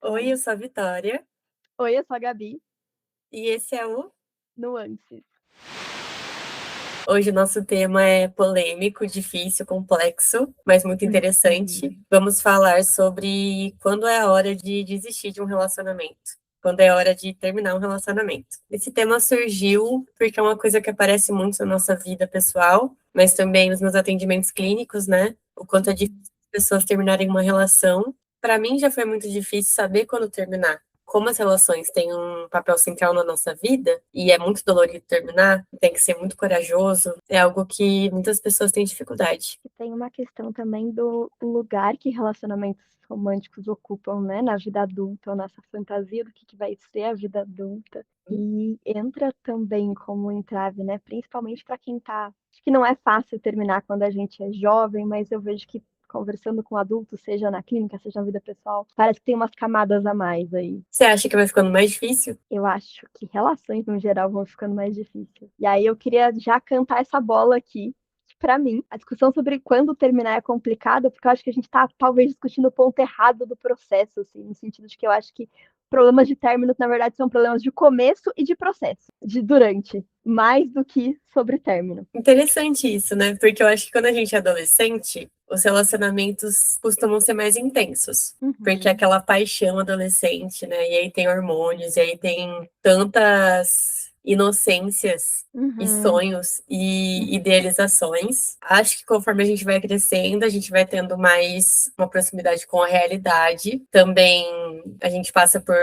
Oi, eu sou a Vitória Oi, eu sou a Gabi, e esse é o Nuances. hoje o nosso tema é polêmico, difícil, complexo, mas muito interessante. Uhum. Vamos falar sobre quando é a hora de desistir de um relacionamento, quando é a hora de terminar um relacionamento. Esse tema surgiu porque é uma coisa que aparece muito na nossa vida pessoal, mas também nos meus atendimentos clínicos, né? O quanto é difícil Uhum. as pessoas terminarem uma relação. Para mim já foi muito difícil saber quando terminar. Como as relações têm um papel central na nossa vida e é muito dolorido terminar, tem que ser muito corajoso, é algo que muitas pessoas têm dificuldade. E tem uma questão também do lugar que relacionamentos românticos ocupam, né, na vida adulta, ou nessa fantasia do que vai ser a vida adulta. E entra também como entrave, né, principalmente para quem tá acho que não é fácil terminar quando a gente é jovem, mas eu vejo que conversando com adultos, seja na clínica, seja na vida pessoal, parece que tem umas camadas a mais aí. Você acha que vai ficando mais difícil? Eu acho que relações no geral vão ficando mais difíceis. E aí eu queria já cantar essa bola aqui, que pra mim, a discussão sobre quando terminar é complicada, porque eu acho que a gente tá talvez discutindo o ponto errado do processo, assim, no sentido de que eu acho que problemas de término, na verdade, são problemas de começo e de processo, de durante, mais do que sobre término. Interessante isso, né? Porque eu acho que quando a gente é adolescente, os relacionamentos costumam ser mais intensos. Porque é Uhum, aquela paixão adolescente, né? E aí tem hormônios, e aí tem tantas inocências e uhum, sonhos e uhum. idealizações. Acho que conforme a gente vai crescendo, a gente vai tendo mais uma proximidade com a realidade. Também a gente passa por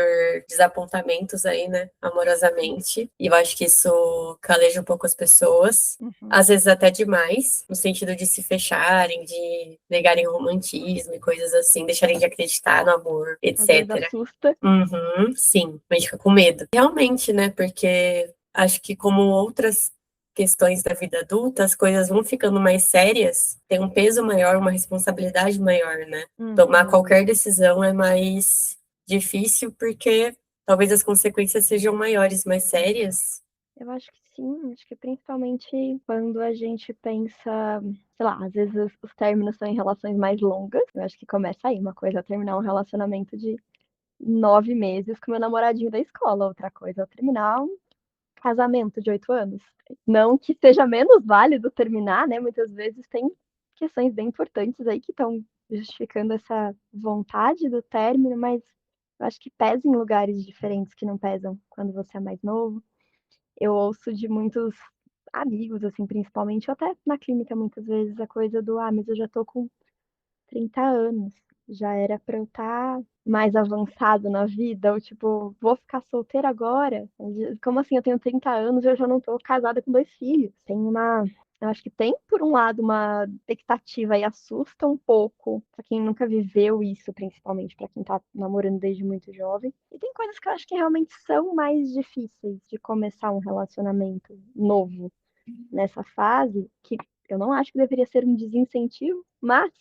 desapontamentos aí, né? Amorosamente. E eu acho que isso caleja um pouco as pessoas. Uhum. Às vezes até demais, no sentido de se fecharem, de negarem o romantismo e coisas assim, deixarem de acreditar no amor, Às vezes etc. assusta. Uhum, sim, a gente fica com medo. Realmente, né? Porque acho que como outras questões da vida adulta, as coisas vão ficando mais sérias, tem um peso maior, uma responsabilidade maior, né? Tomar Uhum. qualquer decisão é mais difícil porque talvez as consequências sejam maiores, mais sérias. Eu acho que sim, acho que principalmente quando a gente pensa, sei lá, às vezes os términos são em relações mais longas. Eu acho que começa aí, uma coisa é terminar um relacionamento de 9 meses com meu namoradinho da escola, outra coisa é terminar um casamento de 8 anos. Não que seja menos válido terminar, né? Muitas vezes tem questões bem importantes aí que estão justificando essa vontade do término, mas eu acho que pesa em lugares diferentes que não pesam quando você é mais novo. Eu ouço de muitos amigos, assim, principalmente, ou até na clínica muitas vezes, a coisa do: "Ah, mas eu já tô com 30 anos, já era pra eu estar mais avançado na vida", ou tipo: "Vou ficar solteira agora? Como assim eu tenho 30 anos e eu já não tô casada com 2 filhos?". Tem uma eu acho que tem, por um lado, uma expectativa e assusta um pouco pra quem nunca viveu isso, principalmente pra quem tá namorando desde muito jovem. E tem coisas que eu acho que realmente são mais difíceis de começar um relacionamento novo nessa fase, que eu não acho que deveria ser um desincentivo, mas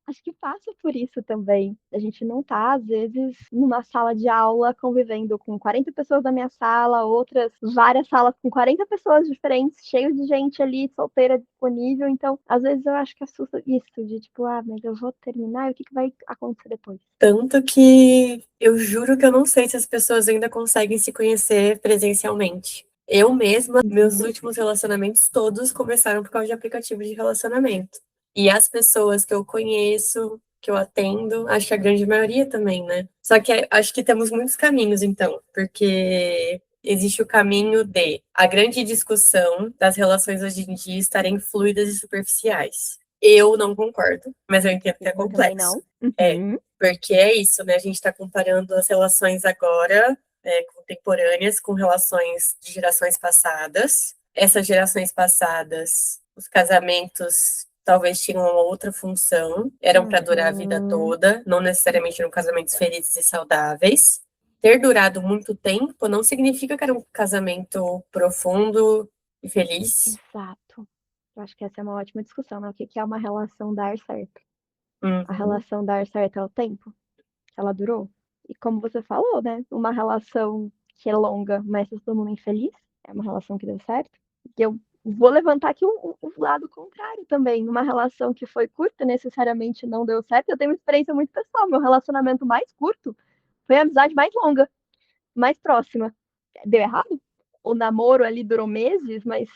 acho que passa por isso também. A gente não tá, às vezes, numa sala de aula convivendo com 40 pessoas da minha sala, outras várias salas com 40 pessoas diferentes, cheio de gente ali solteira disponível. Então, às vezes eu acho que assusta isso de tipo, ah, mas eu vou terminar e o que vai acontecer depois? Tanto que eu juro que eu não sei se as pessoas ainda conseguem se conhecer presencialmente. Eu mesma, meus Uhum. últimos relacionamentos todos começaram por causa de aplicativo de relacionamento. E as pessoas que eu conheço, que eu atendo, acho que a grande maioria também, né? Só que acho que temos muitos caminhos, então, porque existe o caminho de a grande discussão das relações hoje em dia estarem fluidas e superficiais. Eu não concordo, mas eu entendo que é Eu também complexo. não. É, Uhum. porque é isso, né? A gente está comparando as relações agora, contemporâneas, com relações de gerações passadas. Essas gerações passadas, os casamentos talvez tinham uma outra função, eram para durar a vida Uhum. toda, não necessariamente eram casamentos felizes e saudáveis. Ter durado muito tempo não significa que era um casamento profundo e feliz. Exato. Eu acho que essa é uma ótima discussão, né? O que que é uma relação dar certo? A Uhum. relação dar certo é o tempo que ela durou? E como você falou, né? Uma relação que é longa, mas tá todo mundo infeliz, é uma relação que deu certo. E eu vou levantar aqui o lado contrário também. Uma relação que foi curta, necessariamente não deu certo. Eu tenho uma experiência muito pessoal. Meu relacionamento mais curto Foi a amizade mais longa, mais próxima. Deu errado? O namoro ali durou meses, mas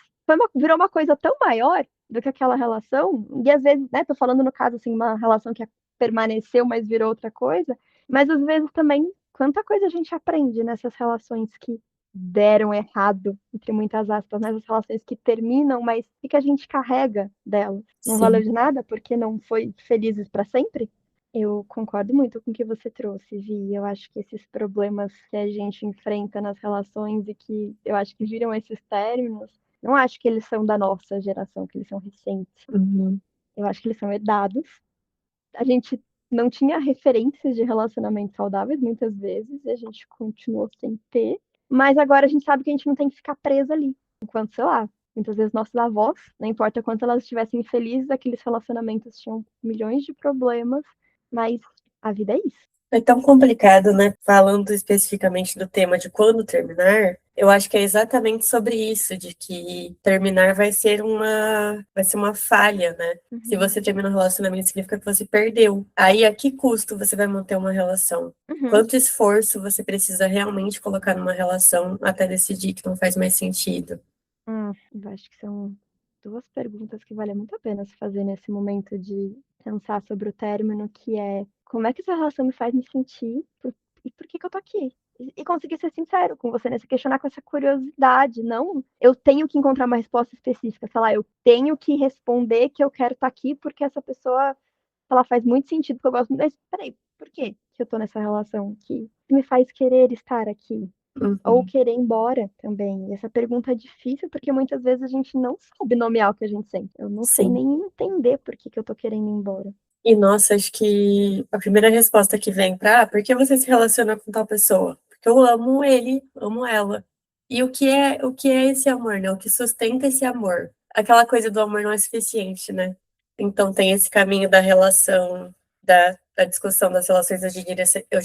virou uma coisa tão maior do que aquela relação. E às vezes, né, tô falando no caso, assim, uma relação que permaneceu, mas virou outra coisa. Mas às vezes também, quanta coisa a gente aprende nessas relações que deram errado, entre muitas aspas, nessas relações que terminam, mas o que a gente carrega delas? Não valeu Sim. de nada porque não foi felizes para sempre? Eu concordo muito com o que você trouxe, Vi. Eu acho que esses problemas que a gente enfrenta nas relações e que eu acho que viram esses términos, não acho que eles são da nossa geração, que eles são recentes. Uhum. Eu acho que eles são herdados. A gente não tinha referências de relacionamentos saudáveis muitas vezes, e a gente continuou sem ter. Mas agora a gente sabe que a gente não tem que ficar presa ali. Enquanto, sei lá, muitas vezes nossos avós, não importa quanto elas estivessem infelizes, aqueles relacionamentos tinham milhões de problemas, mas a vida é isso. É tão complicado, né? Falando especificamente do tema de quando terminar, eu acho que é exatamente sobre isso, de que terminar vai ser uma falha, né? Se Uhum. você termina um relacionamento, significa que você perdeu. Aí, a que custo você vai manter uma relação? Uhum. Quanto esforço você precisa realmente colocar numa relação até decidir que não faz mais sentido? Eu acho que são duas perguntas que vale muito a pena se fazer nesse momento de pensar sobre o término, que é como é que essa relação me faz me sentir e por que que eu tô aqui? E conseguir ser sincero com você, né? Se questionar com essa curiosidade, não eu tenho que encontrar uma resposta específica, sei lá, eu tenho que responder que eu quero estar aqui porque essa pessoa, ela faz muito sentido, porque eu gosto muito, mas peraí, por que que eu tô nessa relação que me faz querer estar aqui? Ou Uhum. querer ir embora também. E essa pergunta é difícil porque muitas vezes a gente não sabe nomear o que a gente sente. Eu não sei Sim. nem entender por que que eu tô querendo ir embora. E nossa, acho que a primeira resposta que vem por que você se relaciona com tal pessoa? Porque eu amo ele, amo ela. E o que é esse amor, né? O que sustenta esse amor? Aquela coisa do amor não é suficiente, né? Então tem esse caminho da relação, da discussão das relações hoje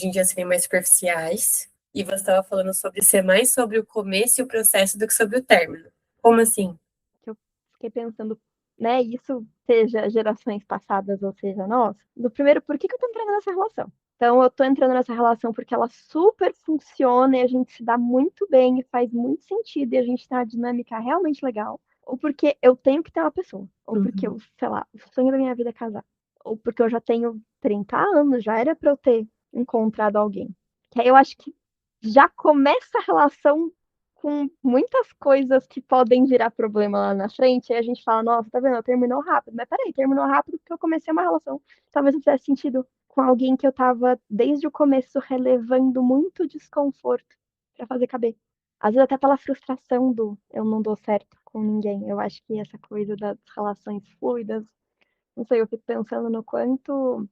em dia serem mais superficiais. E você estava falando sobre ser mais sobre o começo e o processo do que sobre o término. Como assim? Que eu fiquei pensando, né, isso seja gerações passadas ou seja nós, no primeiro, por que que eu tô entrando nessa relação? Então, eu tô entrando nessa relação porque ela super funciona e a gente se dá muito bem e faz muito sentido e a gente tem uma dinâmica realmente legal. Ou porque eu tenho que ter uma pessoa. Ou porque eu, Uhum. sei lá, o sonho da minha vida é casar. Ou porque eu já tenho 30 anos, já era pra eu ter encontrado alguém. Que aí eu acho que já começa a relação com muitas coisas que podem virar problema lá na frente, e a gente fala, nossa, tá vendo? Terminou rápido. Mas peraí, terminou rápido porque eu comecei uma relação. Talvez não tivesse sentido com alguém que eu tava, desde o começo, relevando muito desconforto pra fazer caber. Às vezes até pela frustração do eu não dou certo com ninguém. Eu acho que essa coisa das relações fluidas, não sei, eu fico pensando no quanto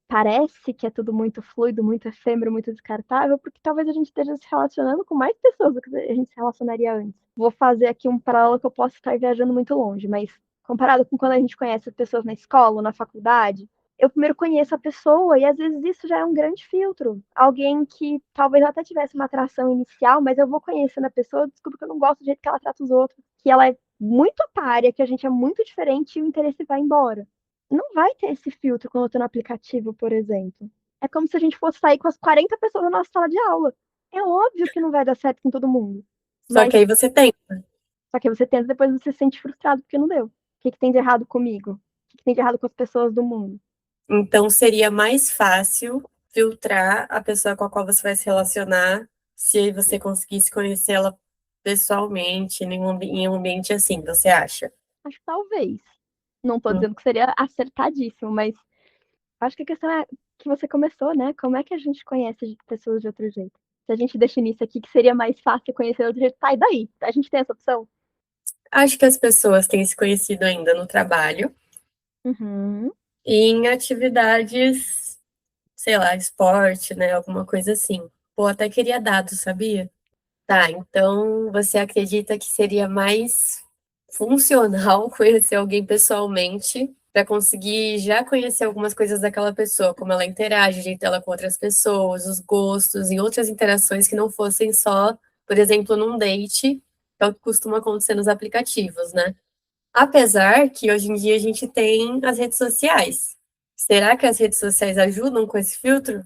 parece que é tudo muito fluido, muito efêmero, muito descartável, porque talvez a gente esteja se relacionando com mais pessoas do que a gente se relacionaria antes. Vou fazer aqui um paralelo que eu posso estar viajando muito longe, mas comparado com quando a gente conhece pessoas na escola ou na faculdade, eu primeiro conheço a pessoa e às vezes isso já é um grande filtro. Alguém que talvez até tivesse uma atração inicial, mas eu vou conhecendo a pessoa, eu descubro que eu não gosto do jeito que ela trata os outros, que ela é muito otária, que a gente é muito diferente e o interesse vai embora. Não vai ter esse filtro quando eu tô no aplicativo, por exemplo. É como se a gente fosse sair com as 40 pessoas na nossa sala de aula. É óbvio que não vai dar certo com todo mundo. Só Mas que aí você tem. só que você tenta, depois você se sente frustrado porque não deu. O que que tem de errado comigo? O que que tem de errado com as pessoas do mundo? Então, seria mais fácil filtrar a pessoa com a qual você vai se relacionar se você conseguisse conhecer ela pessoalmente, em um ambiente assim, você acha? Acho que talvez. Não tô Hum. dizendo que seria acertadíssimo, mas acho que a questão é que você começou, né? Como é que a gente conhece pessoas de outro jeito? Se a gente definisse aqui que seria mais fácil conhecer de outro jeito, tá, e daí? A gente tem essa opção? Acho que as pessoas têm se conhecido ainda no trabalho Uhum. e em atividades, sei lá, esporte, né? Alguma coisa assim. Pô, até queria dados, sabia? Tá, então você acredita que seria mais funcional conhecer alguém pessoalmente para conseguir já conhecer algumas coisas daquela pessoa, como ela interage, o jeito dela com outras pessoas, os gostos e outras interações que não fossem só, por exemplo, num date, que é o que costuma acontecer nos aplicativos, né? Apesar que hoje em dia a gente tem as redes sociais. Será que as redes sociais ajudam com esse filtro?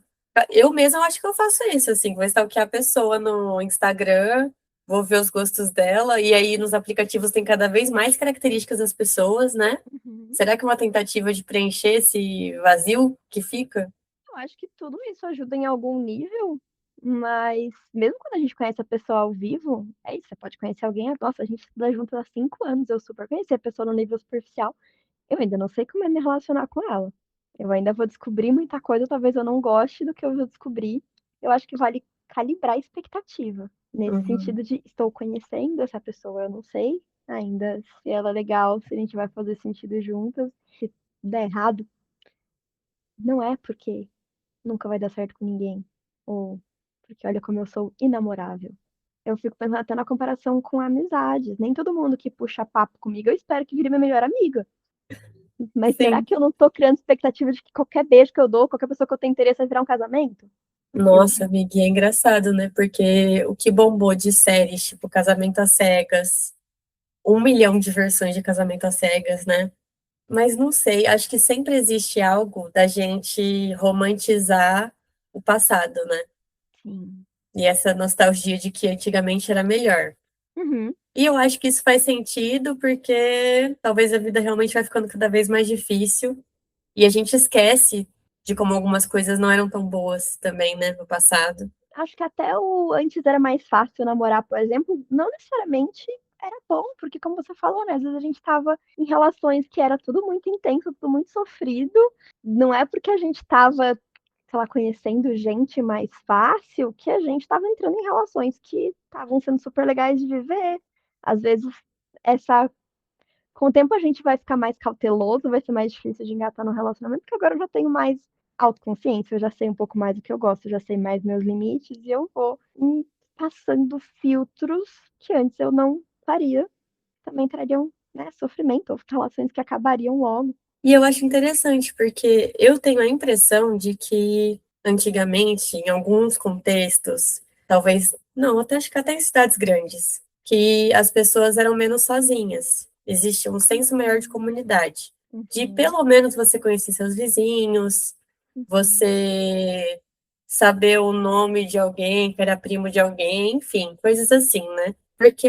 Eu mesma acho que eu faço isso, assim, vou stalkear a pessoa no Instagram, vou ver os gostos dela, e aí nos aplicativos tem cada vez mais características das pessoas, né? Uhum. Será que é uma tentativa de preencher esse vazio que fica? Eu acho que tudo isso ajuda em algum nível, mas mesmo quando a gente conhece a pessoa ao vivo, é isso, você pode conhecer alguém, nossa, a gente estuda junto há 5 anos, eu super conheci a pessoa no nível superficial, eu ainda não sei como é me relacionar com ela. Eu ainda vou descobrir muita coisa, talvez eu não goste do que eu vou descobrir. Eu acho que vale calibrar a expectativa, nesse Uhum. sentido de estou conhecendo essa pessoa, eu não sei ainda se ela é legal, se a gente vai fazer sentido juntas. Se der errado, não é porque nunca vai dar certo com ninguém, ou porque olha como eu sou inamorável. Eu fico pensando até na comparação com amizades. Nem todo mundo que puxa papo comigo eu espero que vire minha melhor amiga. Mas será Sim. que eu não tô criando expectativa de que qualquer beijo que eu dou, qualquer pessoa que eu tenho interesse vai virar um casamento? Eu, Nossa, amiga, e é engraçado, né? Porque o que bombou de séries, tipo Casamento às Cegas, 1 milhão de versões de Casamento às Cegas, né? Mas não sei, acho que sempre existe algo da gente romantizar o passado, né? sim. E essa nostalgia de que antigamente era melhor. Uhum. E eu acho que isso faz sentido porque talvez a vida realmente vai ficando cada vez mais difícil e a gente esquece de como algumas coisas não eram tão boas também, né, no passado. Acho que até o antes era mais fácil namorar, por exemplo, não necessariamente era bom, porque como você falou, né, às vezes a gente estava em relações que era tudo muito intenso, tudo muito sofrido. Não é porque a gente estava, sei lá, conhecendo gente mais fácil que a gente estava entrando em relações que estavam sendo super legais de viver. Às vezes essa com o tempo a gente vai ficar mais cauteloso, vai ser mais difícil de engatar no relacionamento, porque agora eu já tenho mais autoconsciência, eu já sei um pouco mais do que eu gosto, eu já sei mais meus limites e eu vou passando filtros que antes eu não faria, também trariam, né, sofrimento ou relações que acabariam logo. E eu acho interessante porque eu tenho a impressão de que antigamente, em alguns contextos, talvez, não, até acho que até em cidades grandes, que as pessoas eram menos sozinhas. Existia um senso maior de Uhum, comunidade, de uhum, pelo menos você conhecer seus vizinhos, uhum. você saber o nome de alguém, que era primo de alguém, enfim, coisas assim, né? Porque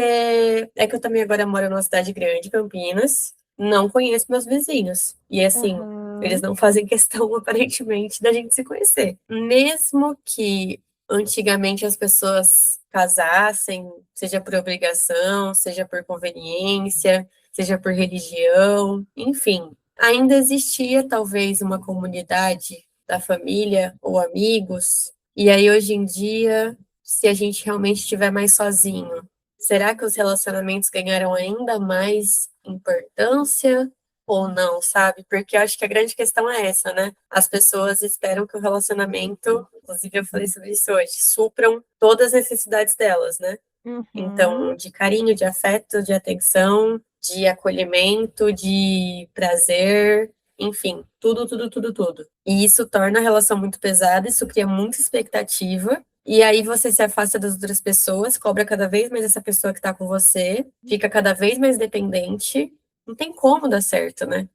é que eu também agora moro numa cidade grande, Campinas, não conheço meus vizinhos. E assim, eles Aham, não fazem questão, aparentemente, da gente se conhecer. Mesmo que antigamente as pessoas casassem, seja por obrigação, seja por conveniência, seja por religião, enfim, ainda existia talvez uma comunidade da família ou amigos. E aí, hoje em dia, se a gente realmente estiver mais sozinho, será que os relacionamentos ganharam ainda mais importância ou não, sabe? Porque eu acho que a grande questão é essa, né? As pessoas esperam que o relacionamento, inclusive eu falei sobre isso hoje, supram todas as necessidades delas, né? uhum, Então, de carinho, de afeto, de atenção, de acolhimento, de prazer, enfim, tudo, tudo, tudo, tudo. E isso torna a relação muito pesada, isso cria muita expectativa. E aí você se afasta das outras pessoas, cobra cada vez mais essa pessoa que tá com você, fica cada vez mais dependente. Não tem como dar certo, né?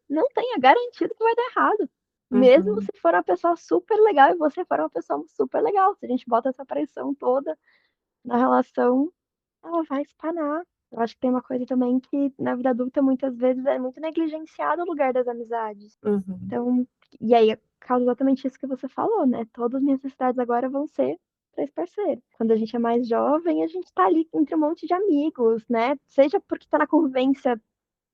não tem, é garantido que vai dar errado. Mesmo Uhum, se for uma pessoa super legal e você for uma pessoa super legal, se a gente bota essa pressão toda na relação, ela vai espanar. Eu acho que tem uma coisa também que na vida adulta muitas vezes é muito negligenciado o lugar das amizades. uhum, Então, e aí causa exatamente isso que você falou, né? Todas as minhas necessidades agora vão ser para esse parceiro. Quando a gente é mais jovem, a gente tá ali entre um monte de amigos, né? Seja porque tá na convivência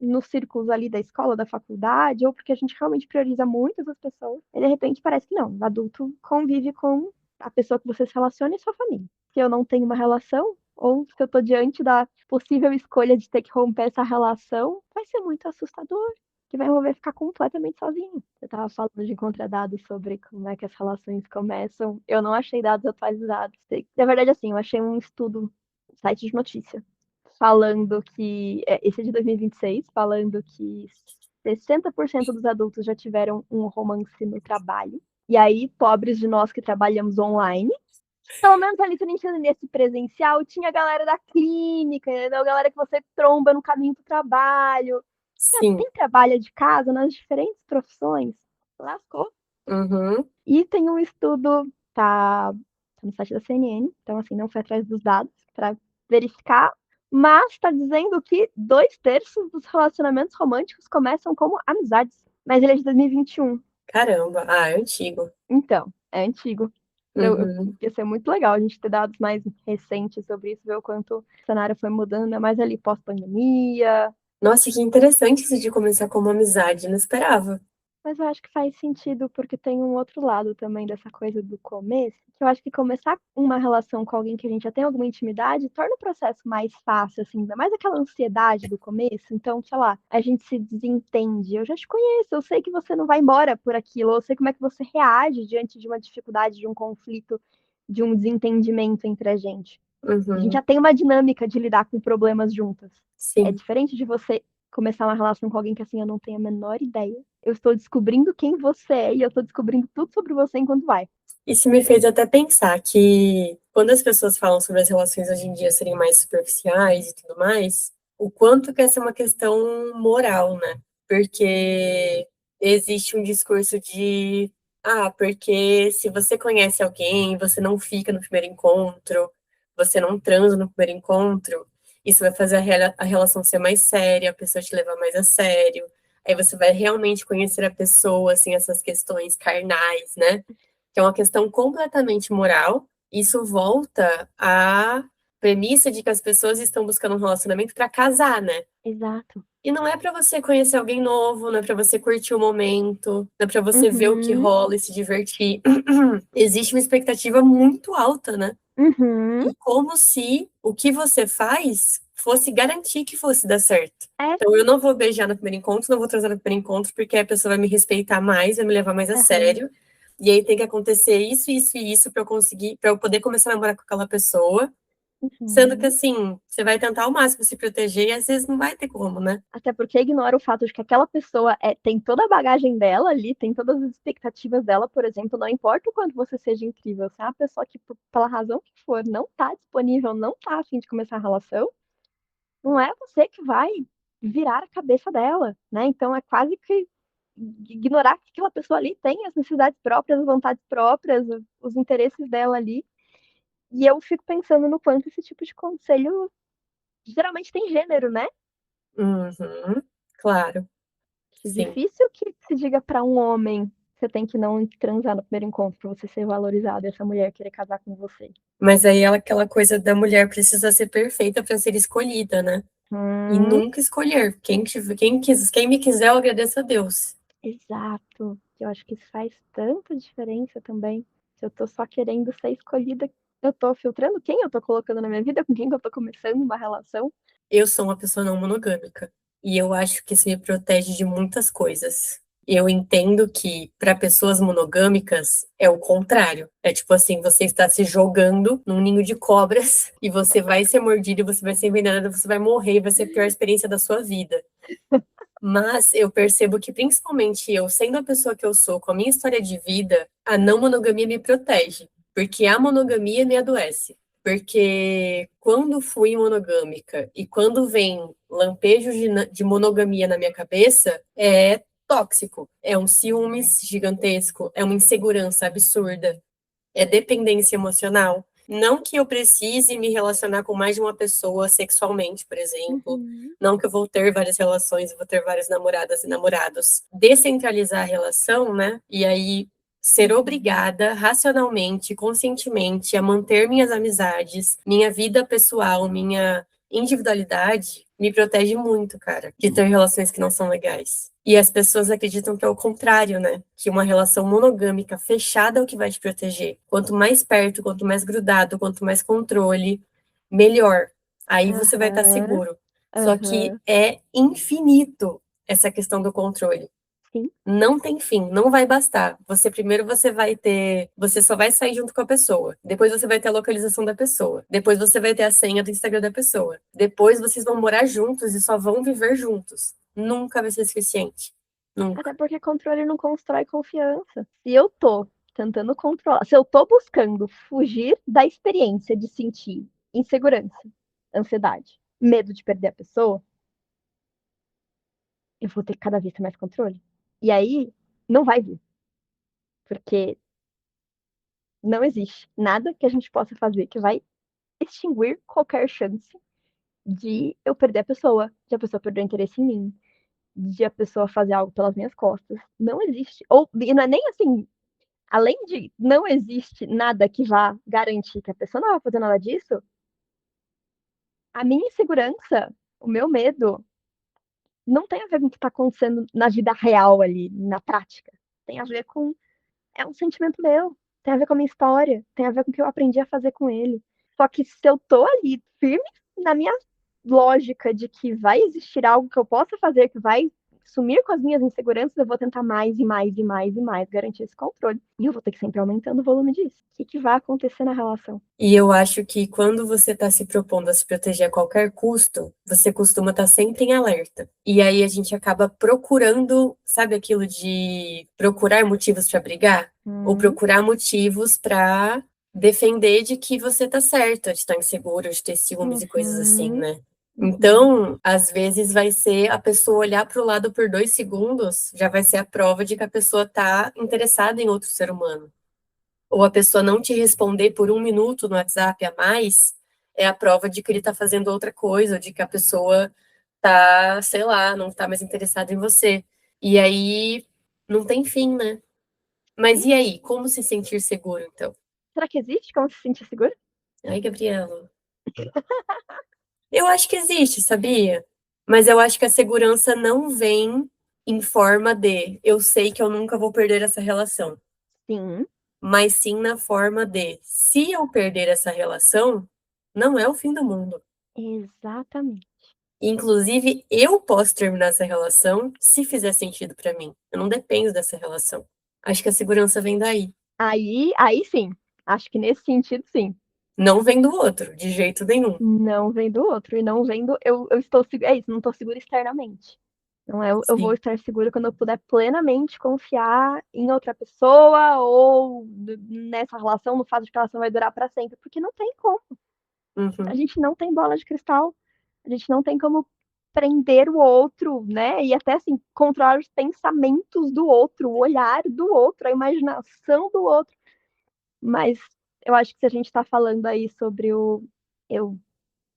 nos círculos ali da escola, da faculdade, ou porque a gente realmente prioriza muito essas pessoas, e de repente parece que não, o adulto convive com a pessoa que você se relaciona e sua família. Se eu não tenho uma relação, ou se eu tô diante da possível escolha de ter que romper essa relação, vai ser muito assustador, que vai envolver ficar completamente sozinho. Você estava falando de encontrar dados sobre como é que as relações começam. Eu não achei dados atualizados. Na verdade, assim, eu achei um estudo, um site de notícia, falando que, esse é de 2026, falando que 60% dos adultos já tiveram um romance no trabalho. E aí, pobres de nós que trabalhamos online, pelo menos ali se a gente nesse presencial, tinha a galera da clínica, entendeu? A galera que você tromba no caminho do trabalho. sim. Quem trabalha de casa nas diferentes profissões, lascou. Uhum. E tem um estudo, tá no site da CNN, então assim, não foi atrás dos dados para verificar, mas está dizendo que 2/3 dos relacionamentos românticos começam como amizades. Mas ele é de 2021. Caramba, ah, é antigo. Então, é antigo. Uhum. Ia ser muito legal a gente ter dados mais recentes sobre isso, ver o quanto o cenário foi mudando, ainda mais ali pós-pandemia. Nossa, que interessante isso de começar como amizade, não esperava. Mas eu acho que faz sentido, porque tem um outro lado também dessa coisa do começo, que eu acho que começar uma relação com alguém que a gente já tem alguma intimidade torna o processo mais fácil, assim, ainda mais aquela ansiedade do começo. Então, sei lá, a gente se desentende. Eu já te conheço, eu sei que você não vai embora por aquilo, eu sei como é que você reage diante de uma dificuldade, de um conflito, de um desentendimento entre a gente. A gente Uhum. já tem uma dinâmica de lidar com problemas juntas. É Sim. diferente de você começar uma relação com alguém que assim eu não tenho a menor ideia. Eu estou descobrindo quem você é e eu estou descobrindo tudo sobre você enquanto vai. Isso me fez até pensar que quando as pessoas falam sobre as relações hoje em dia serem mais superficiais e tudo mais, o quanto que essa é uma questão moral, né? Porque existe um discurso de, ah, porque se você conhece alguém, você não fica no primeiro encontro, você não transa no primeiro encontro, isso vai fazer a relação ser mais séria, a pessoa te levar mais a sério. Aí você vai realmente conhecer a pessoa, assim, essas questões carnais, né? Que é uma questão completamente moral. Isso volta à premissa de que as pessoas estão buscando um relacionamento para casar, né? Exato. E não é para você conhecer alguém novo, não é para você curtir o momento, não é para você ver o que Uhum. rola e se divertir. Existe uma expectativa muito alta, né? Uhum. E como se o que você faz fosse garantir que fosse dar certo. É. Então, eu não vou beijar no primeiro encontro, não vou transar no primeiro encontro, porque a pessoa vai me respeitar mais, vai me levar mais a Uhum. sério. E aí tem que acontecer isso, isso e isso para eu conseguir, para eu poder começar a namorar com aquela pessoa. Sendo que Uhum. assim, você vai tentar ao máximo se proteger e às vezes não vai ter como, né? Até porque ignora o fato de que aquela pessoa tem toda a bagagem dela ali, tem todas as expectativas dela, por exemplo, não importa o quanto você seja incrível, se é uma pessoa que, pela razão que for, não tá disponível, não tá a fim de começar a relação, não é você que vai virar a cabeça dela, né? Então é quase que ignorar que aquela pessoa ali tem as necessidades próprias, as vontades próprias, os interesses dela ali. E eu fico pensando no quanto esse tipo de conselho geralmente tem gênero, né? Uhum, claro, É sim. difícil que se diga para um homem você tem que não transar no primeiro encontro para você ser valorizado e essa mulher querer casar com você. Mas aí aquela coisa da mulher precisa ser perfeita para ser escolhida, né? E Hum, nunca escolher. Quem me quiser, eu agradeço a Deus. exato. Eu acho que isso faz tanta diferença também. Se eu tô só querendo ser escolhida, eu tô filtrando quem eu tô colocando na minha vida, com quem que eu tô começando uma relação. Eu sou uma pessoa não monogâmica e eu acho que isso me protege de muitas coisas. Eu entendo que para pessoas monogâmicas é o contrário. É tipo assim, você está se jogando num ninho de cobras e você vai ser mordido, você vai ser envenenado, você vai morrer, vai ser a pior experiência da sua vida. Mas eu percebo que, principalmente eu, sendo a pessoa que eu sou, com a minha história de vida, a não monogamia me protege, porque a monogamia me adoece. Porque quando fui monogâmica e quando vem lampejos de monogamia na minha cabeça, é tóxico. É um ciúmes gigantesco, é uma insegurança absurda, é dependência emocional. Não que eu precise me relacionar com mais de uma pessoa sexualmente, por exemplo. Uhum. Não que eu vou ter várias relações, vou ter várias namoradas e namorados. Descentralizar a relação, né? E aí ser Uhum. obrigada racionalmente, conscientemente a manter minhas amizades, minha vida pessoal, minha individualidade, me protege muito, cara, de ter relações que não são legais. E as pessoas acreditam que é o contrário, né? Que uma relação monogâmica fechada é o que vai te proteger. Quanto mais perto, quanto mais grudado, quanto mais controle, melhor. Aí você vai estar Aham. seguro. Só que Aham. é infinito essa questão do controle. Sim. Não tem fim, não vai bastar. Você vai ter, você só vai sair junto com a pessoa. Depois você vai ter a localização da pessoa. Depois você vai ter a senha do Instagram da pessoa. Depois vocês vão morar juntos e só vão viver juntos. Nunca vai ser suficiente. Até Nunca. porque controle não constrói confiança. Se eu tô tentando controlar, se eu tô buscando fugir da experiência de sentir insegurança, ansiedade, medo de perder a pessoa, eu vou ter cada vez mais controle. E aí, não vai vir. Porque não existe nada que a gente possa fazer que vai extinguir qualquer chance de eu perder a pessoa, de a pessoa perder o interesse em mim, de a pessoa fazer algo pelas minhas costas. Não existe. Ou, e não é nem assim, além de não existe nada que vá garantir que a pessoa não vai fazer nada disso, a minha insegurança, o meu medo, não tem a ver com o que está acontecendo na vida real ali, na prática. Tem a ver com. É um sentimento meu. Tem a ver com a minha história. Tem a ver com o que eu aprendi a fazer com ele. Só que se eu tô ali firme na minha lógica de que vai existir algo que eu possa fazer que vai sumir com as minhas inseguranças, eu vou tentar mais e mais e mais e mais garantir esse controle. E eu vou ter que sempre aumentando o volume disso. O que vai acontecer na relação? E eu acho que quando você está se propondo a se proteger a qualquer custo, você costuma estar sempre em alerta. E aí a gente acaba procurando, sabe aquilo de procurar motivos para brigar? Ou procurar motivos para defender de que você tá certa, de estar inseguro, de ter ciúmes e coisas assim, né? Então, às vezes vai ser a pessoa olhar para o lado por 2 segundos, já vai ser a prova de que a pessoa tá interessada em outro ser humano. Ou a pessoa não te responder por 1 minuto no WhatsApp a mais, é a prova de que ele tá fazendo outra coisa, ou de que a pessoa tá, sei lá, não tá mais interessada em você. E aí não tem fim, né? Mas e aí, como se sentir seguro, então? Será que existe como se sentir seguro? Ai, Gabriela. Eu acho que existe, sabia? Mas eu acho que a segurança não vem em forma de eu sei que eu nunca vou perder essa relação. Sim. Mas sim na forma de se eu perder essa relação, não é o fim do mundo. Exatamente. Inclusive, eu posso terminar essa relação se fizer sentido pra mim. Eu não dependo dessa relação. Acho que a segurança vem daí. Aí sim. Acho que nesse sentido, sim. Não vem do outro, de jeito nenhum. Não vem do outro. E não vem do. Eu estou segura. É isso, não estou segura externamente. Não é, eu vou Sim. estar segura quando eu puder plenamente confiar em outra pessoa ou nessa relação, no fato de que a relação vai durar para sempre, porque não tem como. A Uhum. gente não tem bola de cristal. A gente não tem como prender o outro, né? E até assim, controlar os pensamentos do outro, o olhar do outro, a imaginação do outro. Mas eu acho que se a gente está falando aí sobre o eu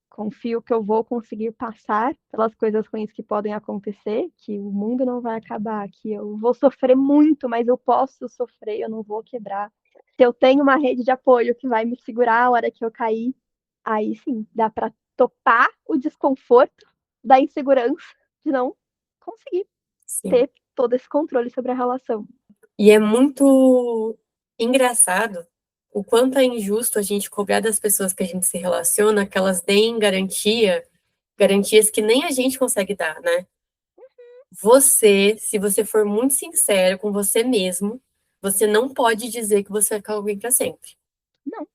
confio que eu vou conseguir passar pelas coisas ruins que podem acontecer, que o mundo não vai acabar, que eu vou sofrer muito, mas eu posso sofrer, eu não vou quebrar. Se eu tenho uma rede de apoio que vai me segurar a hora que eu cair, aí sim, dá para topar o desconforto da insegurança de não conseguir Sim. ter todo esse controle sobre a relação. E é muito engraçado o quanto é injusto a gente cobrar das pessoas que a gente se relaciona que elas deem garantias que nem a gente consegue dar, né? Você, se você for muito sincero com você mesmo, você não pode dizer que você vai ficar com alguém para sempre. Não.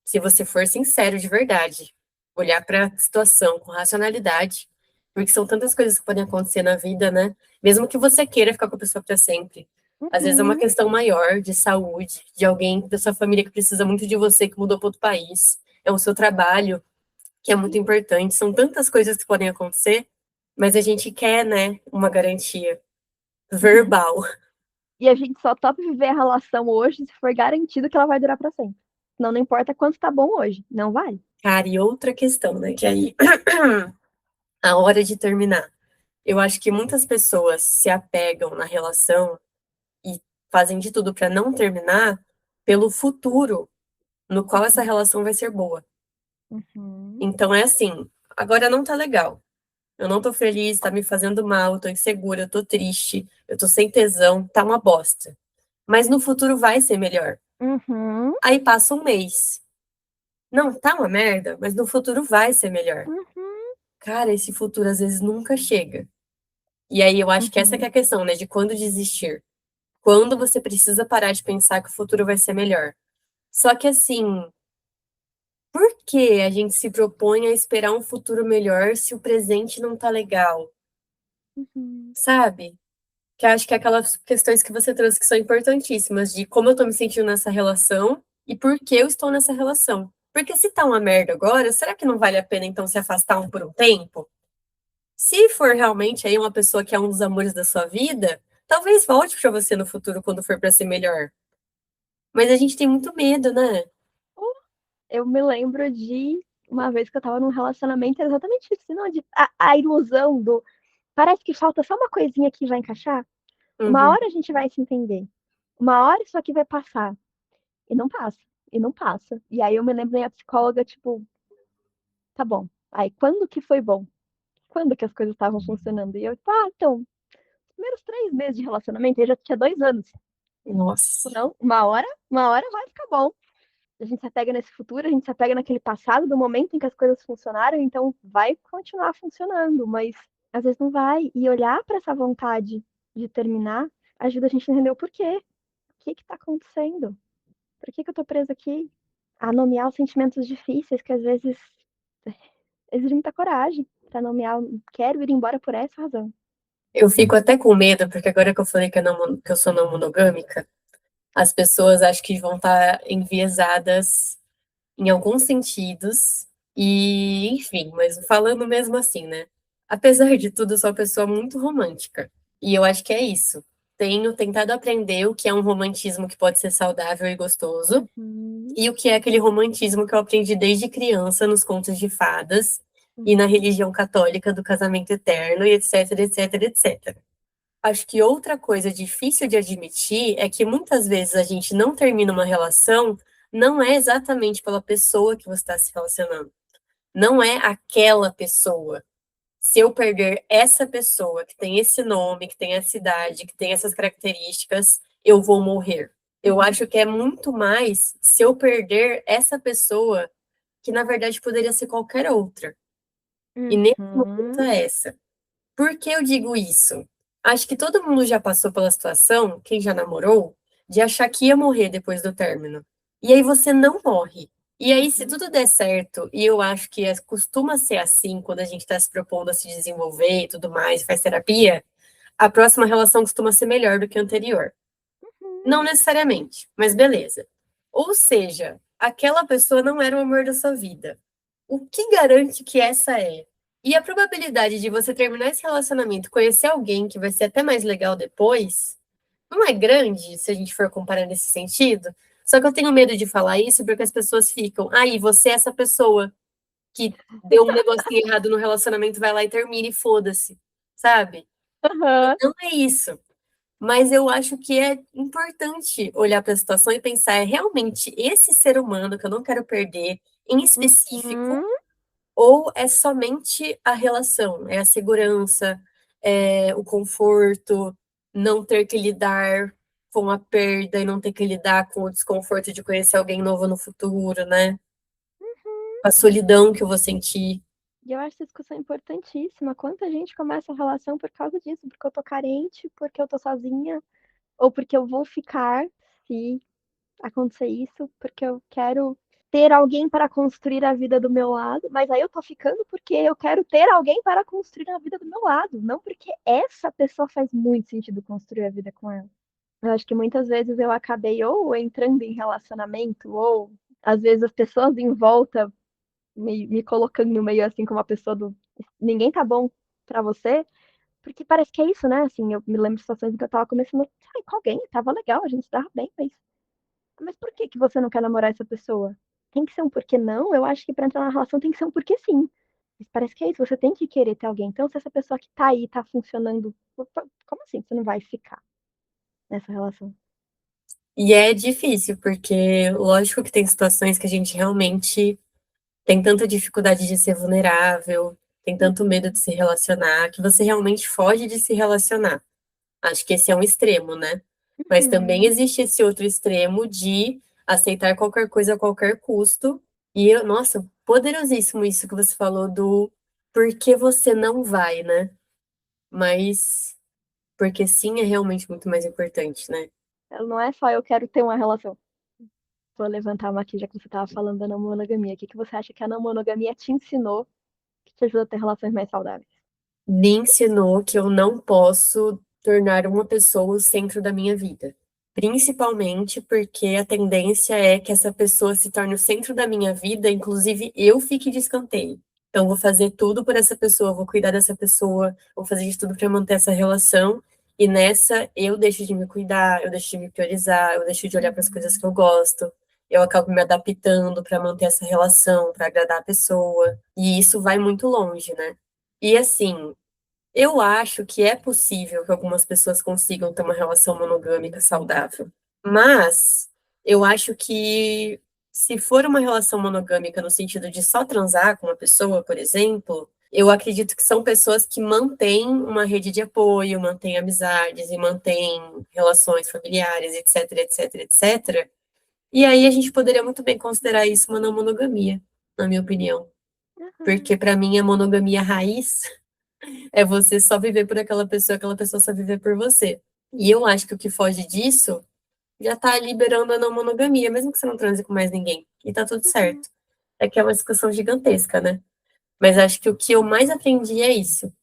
Se você for sincero de verdade, olhar para a situação com racionalidade, porque são tantas coisas que podem acontecer na vida, né? Mesmo que você queira ficar com a pessoa para sempre. Às vezes é uma Uhum. questão maior de saúde, de alguém da sua família que precisa muito de você, que mudou para outro país. É o seu trabalho, que é muito importante. São tantas coisas que podem acontecer, mas a gente quer, né, uma garantia verbal. E a gente só topa viver a relação hoje se for garantido que ela vai durar para sempre. Não, não importa quanto tá bom hoje, não vai. Cara, e outra questão, né, que aí a hora de terminar. Eu acho que muitas pessoas se apegam na relação e fazem de tudo para não terminar pelo futuro no qual essa relação vai ser boa. Uhum. Então é assim, agora não tá legal. Eu não tô feliz, tá me fazendo mal, eu tô insegura, eu tô triste, eu tô sem tesão, tá uma bosta. Mas no futuro vai ser melhor. Uhum. Aí passa um mês. Não, tá uma merda, mas no futuro vai ser melhor. Uhum. Cara, esse futuro às vezes nunca chega. E aí eu acho que essa que é Uhum. a questão, né, de quando desistir. Quando você precisa parar de pensar que o futuro vai ser melhor. Só que assim, por que a gente se propõe a esperar um futuro melhor se o presente não tá legal? Uhum. Sabe? Que eu acho que é aquelas questões que você trouxe que são importantíssimas, de como eu tô me sentindo nessa relação e por que eu estou nessa relação. Porque se tá uma merda agora, será que não vale a pena então se afastar por um tempo? Se for realmente aí uma pessoa que é um dos amores da sua vida, Talvez volte pra você no futuro quando for pra ser melhor. Mas a gente tem muito medo, né? Eu me lembro de uma vez que eu tava num relacionamento exatamente isso, não, a ilusão do parece que falta só uma coisinha que vai encaixar. Uma Uhum. hora a gente vai se entender. Uma hora isso aqui vai passar. E não passa. E não passa. E aí eu me lembro da psicóloga, tipo, tá bom. Aí quando que foi bom? Quando que as coisas estavam funcionando? E eu, então, os primeiros 3 meses de relacionamento, eu já tinha 2 anos. Nossa. Não, uma hora vai ficar bom. A gente se apega nesse futuro, a gente se apega naquele passado, do momento em que as coisas funcionaram, então vai continuar funcionando, mas às vezes não vai. E olhar para essa vontade de terminar ajuda a gente a entender o porquê. O que está acontecendo? Por que eu tô presa aqui? A nomear os sentimentos difíceis, que às vezes exigem muita coragem para nomear. Quero ir embora por essa razão. Eu fico até com medo, porque agora que eu falei que eu sou não monogâmica, as pessoas acho que vão estar enviesadas em alguns sentidos, e enfim, mas falando mesmo assim, né? Apesar de tudo, eu sou uma pessoa muito romântica, e eu acho que é isso. Tenho tentado aprender o que é um romantismo que pode ser saudável e gostoso, Uhum, e o que é aquele romantismo que eu aprendi desde criança nos contos de fadas e na uhum, religião católica do casamento eterno, e etc, etc, etc. Acho que outra coisa difícil de admitir é que muitas vezes a gente não termina uma relação, não é exatamente pela pessoa que você está se relacionando. Não é aquela pessoa. Se eu perder essa pessoa que tem esse nome, que tem essa idade, que tem essas características, eu vou morrer. Eu uhum, acho que é muito mais se eu perder essa pessoa, que na verdade poderia ser qualquer outra. E nesse momento uhum, é essa. Por que eu digo isso? Acho que todo mundo já passou pela situação, quem já namorou, de achar que ia morrer depois do término. E aí você não morre. E aí, se uhum, tudo der certo, e eu acho que costuma ser assim quando a gente está se propondo a se desenvolver e tudo mais, faz terapia, a próxima relação costuma ser melhor do que a anterior. uhum, Não necessariamente, mas beleza. Ou seja, aquela pessoa não era o amor da sua vida. O que garante que essa é? E a probabilidade de você terminar esse relacionamento, conhecer alguém que vai ser até mais legal depois, não é grande se a gente for comparar nesse sentido. Só que eu tenho medo de falar isso porque as pessoas ficam, aí você é essa pessoa que deu um negocinho errado no relacionamento, vai lá e termina e foda-se, sabe? E aham, não é isso. Mas eu acho que é importante olhar para a situação e pensar, é realmente esse ser humano que eu não quero perder, em específico, uhum, ou é somente a relação, é a segurança, é o conforto, não ter que lidar com a perda e não ter que lidar com o desconforto de conhecer alguém novo no futuro, né? uhum. Com a solidão que eu vou sentir. E eu acho essa discussão importantíssima. Quanta gente começa a relação por causa disso, porque eu tô carente, porque eu tô sozinha, ou porque eu vou ficar se acontecer isso, porque eu quero ter alguém para construir a vida do meu lado, mas aí eu tô ficando porque eu quero ter alguém para construir a vida do meu lado, não porque essa pessoa faz muito sentido construir a vida com ela. Eu acho que muitas vezes eu acabei ou entrando em relacionamento, ou às vezes as pessoas em volta me colocando no meio assim como uma pessoa do ninguém tá bom pra você, porque parece que é isso, né? Assim, eu me lembro de situações em que eu tava começando a sair com alguém, tava legal, a gente se dava bem, mas por que que você não quer namorar essa pessoa? Tem que ser um porquê não? Eu acho que pra entrar na relação tem que ser um porquê sim. Mas parece que é isso, você tem que querer ter alguém. Então, se essa pessoa que tá aí tá funcionando, como assim você não vai ficar nessa relação? E é difícil, porque lógico que tem situações que a gente realmente tem tanta dificuldade de ser vulnerável, tem tanto medo de Uhum, se relacionar, que você realmente foge de se relacionar. Acho que esse é um extremo, né? Mas também uhum. existe esse outro extremo de aceitar qualquer coisa a qualquer custo. E eu, nossa, poderosíssimo isso que você falou do por que você não vai, né? Mas porque sim é realmente muito mais importante, né? Não é só eu quero ter uma relação. Vou levantar uma aqui, já que você tava falando da não monogamia. O que que você acha que a não monogamia te ensinou que te ajuda a ter relações mais saudáveis? Me ensinou que eu não posso tornar uma pessoa o centro da minha vida. Principalmente porque a tendência é que essa pessoa se torne o centro da minha vida, inclusive eu fique de escanteio. Então, vou fazer tudo por essa pessoa, vou cuidar dessa pessoa, vou fazer de tudo para manter essa relação. E nessa, eu deixo de me cuidar, eu deixo de me priorizar, eu deixo de olhar para as coisas que eu gosto, eu acabo me adaptando para manter essa relação, para agradar a pessoa. E isso vai muito longe, né? E assim, eu acho que é possível que algumas pessoas consigam ter uma relação monogâmica saudável. Mas eu acho que se for uma relação monogâmica no sentido de só transar com uma pessoa, por exemplo, eu acredito que são pessoas que mantêm uma rede de apoio, mantêm amizades e mantêm relações familiares, etc, etc, etc. E aí a gente poderia muito bem considerar isso uma não monogamia, na minha opinião. Uhum. Porque para mim a monogamia raiz é você só viver por aquela pessoa só viver por você. E eu acho que o que foge disso já tá liberando a não monogamia, mesmo que você não transe com mais ninguém. E tá tudo Uhum. certo. É que é uma discussão gigantesca, né? Mas acho que o que eu mais aprendi é isso,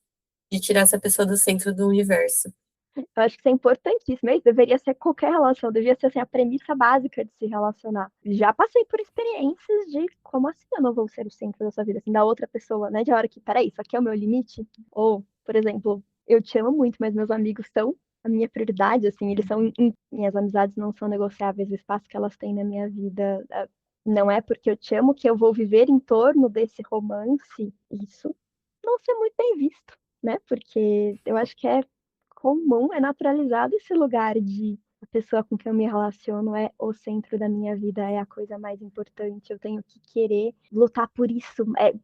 de tirar essa pessoa do centro do universo. Eu acho que isso é importantíssimo. Isso deveria ser qualquer relação, devia ser assim, a premissa básica de se relacionar. Já passei por experiências de como assim eu não vou ser o centro da sua vida, assim, da outra pessoa, né? De hora que, peraí, isso aqui é o meu limite? Ou, por exemplo, eu te amo muito, mas meus amigos são a minha prioridade, assim, eles são. Minhas amizades não são negociáveis, o espaço que elas têm na minha vida. Não é porque eu te amo que eu vou viver em torno desse romance. Isso não ser muito bem visto, né? Porque eu acho que é comum, é naturalizado esse lugar de a pessoa com quem eu me relaciono é o centro da minha vida, é a coisa mais importante, eu tenho que querer lutar por isso. É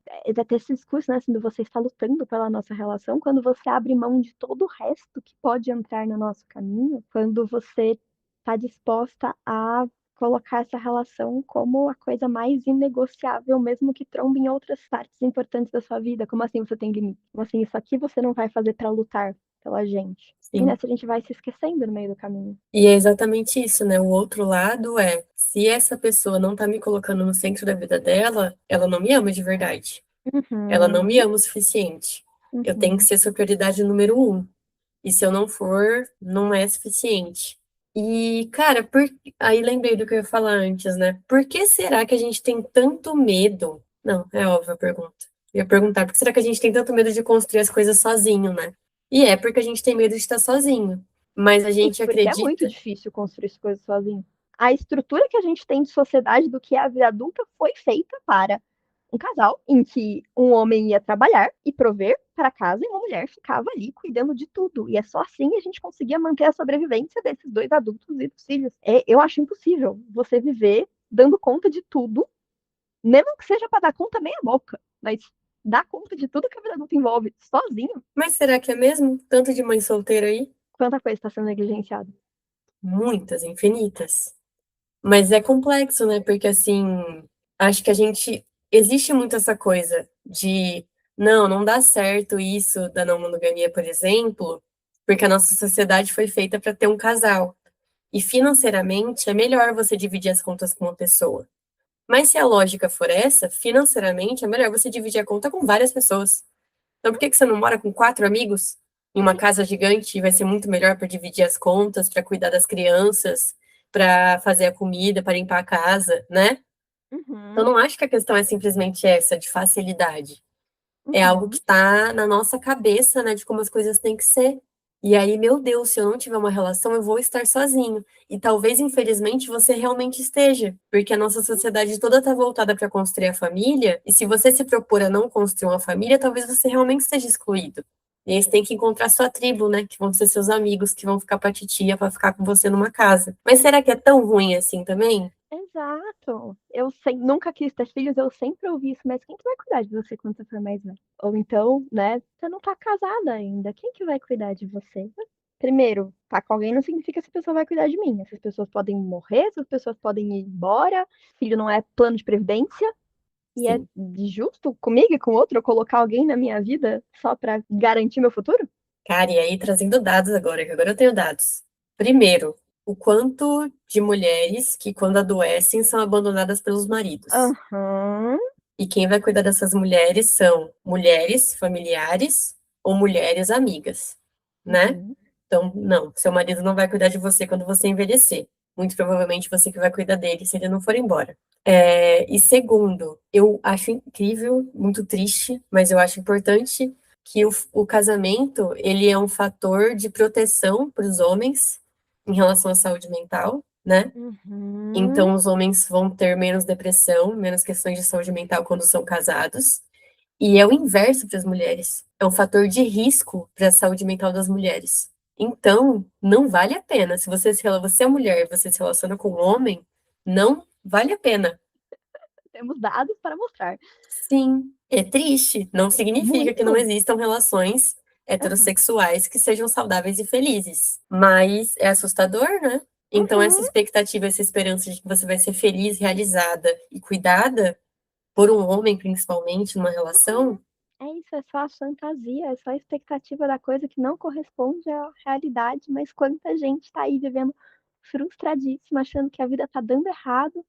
até esse discurso, né, assim, de você está lutando pela nossa relação, quando você abre mão de todo o resto que pode entrar no nosso caminho, quando você está disposta a colocar essa relação como a coisa mais inegociável, mesmo que trombe em outras partes importantes da sua vida. Como assim você tem limite? Como assim isso aqui você não vai fazer para lutar pela gente? E Sim. nessa a gente vai se esquecendo no meio do caminho. E é exatamente isso, né? O outro lado é, se essa pessoa não tá me colocando no centro da vida dela, ela não me ama de verdade. Ela não me Uhum, ama o suficiente. Eu tenho que uhum. ser sua prioridade número um. E se eu não for, não é suficiente. E, cara, aí lembrei do que eu ia falar antes, né? Por que será que a gente tem tanto medo? Não, é óbvio a pergunta. Eu ia perguntar, por que será que a gente tem tanto medo de construir as coisas sozinho, né? E é porque a gente tem medo de estar sozinho. Mas a Sim, gente porque é muito acredita. difícil construir as coisas sozinho. A estrutura que a gente tem de sociedade do que é a vida adulta foi feita para um casal em que um homem ia trabalhar e prover para casa e uma mulher ficava ali cuidando de tudo. E é só assim a gente conseguia manter a sobrevivência desses dois adultos e dos filhos. Eu acho impossível você viver dando conta de tudo, mesmo que seja para dar conta meia boca, mas dar conta de tudo que a vida adulta envolve sozinho. Mas será que é mesmo? Tanto de mãe solteira aí? Quanta coisa está sendo negligenciada. Muitas, infinitas. Mas é complexo, né? Porque assim, acho que a gente. Existe muito essa coisa de não, não dá certo isso da não monogamia, por exemplo, porque a nossa sociedade foi feita para ter um casal. E financeiramente é melhor você dividir as contas com uma pessoa. Mas se a lógica for essa, financeiramente é melhor você dividir a conta com várias pessoas. Então por que que você não mora com quatro amigos em uma casa gigante e vai ser muito melhor para dividir as contas, para cuidar das crianças, para fazer a comida, para limpar a casa, né? Então, Uhum, não acho que a questão é simplesmente essa, de facilidade. É algo que uhum. está na nossa cabeça, né, de como as coisas têm que ser. E aí, meu Deus, se eu não tiver uma relação, eu vou estar sozinho. E talvez, infelizmente, você realmente esteja, porque a nossa sociedade toda está voltada para construir a família, e se você se propor a não construir uma família, talvez você realmente esteja excluído. E aí você tem que encontrar sua tribo, né, que vão ser seus amigos, que vão ficar pra titia, para ficar com você numa casa. Mas será que é tão ruim assim também? Exato. Nunca quis ter filhos, eu sempre ouvi isso, mas quem que vai cuidar de você quando você for mais velho? Ou então, né, você não tá casada ainda, quem que vai cuidar de você? Primeiro, tá com alguém não significa que essa pessoa vai cuidar de mim. Essas pessoas podem morrer, essas pessoas podem ir embora, filho não é plano de previdência, e é Sim. justo comigo e com outro eu colocar alguém na minha vida só pra garantir meu futuro? Cara, e aí trazendo dados agora, que agora eu tenho dados. Primeiro, o quanto de mulheres que, quando adoecem, são abandonadas pelos maridos. Aham. E quem vai cuidar dessas mulheres são mulheres familiares ou mulheres amigas, né? Uhum. Então, não, seu marido não vai cuidar de você quando você envelhecer. Muito provavelmente você que vai cuidar dele se ele não for embora. E segundo, eu acho incrível, muito triste, mas eu acho importante que o casamento, ele é um fator de proteção para os homens em relação à saúde mental, né? Uhum. Então, os homens vão ter menos depressão, menos questões de saúde mental quando são casados. E é o inverso para as mulheres. É um fator de risco para a saúde mental das mulheres. Então, não vale a pena. Se você é mulher e você se relaciona com um homem, não vale a pena. Temos dados para mostrar. Sim, é triste. Não significa que não Muito. existam relações Aham. heterossexuais que sejam saudáveis e felizes. Mas é assustador, né? Então, essa Uhum. expectativa, essa esperança de que você vai ser feliz, realizada e cuidada por um homem, principalmente, numa Uhum. relação, É isso, é só a fantasia, é só a expectativa da coisa que não corresponde à realidade, mas quanta gente tá aí vivendo frustradíssima, achando que a vida tá dando errado,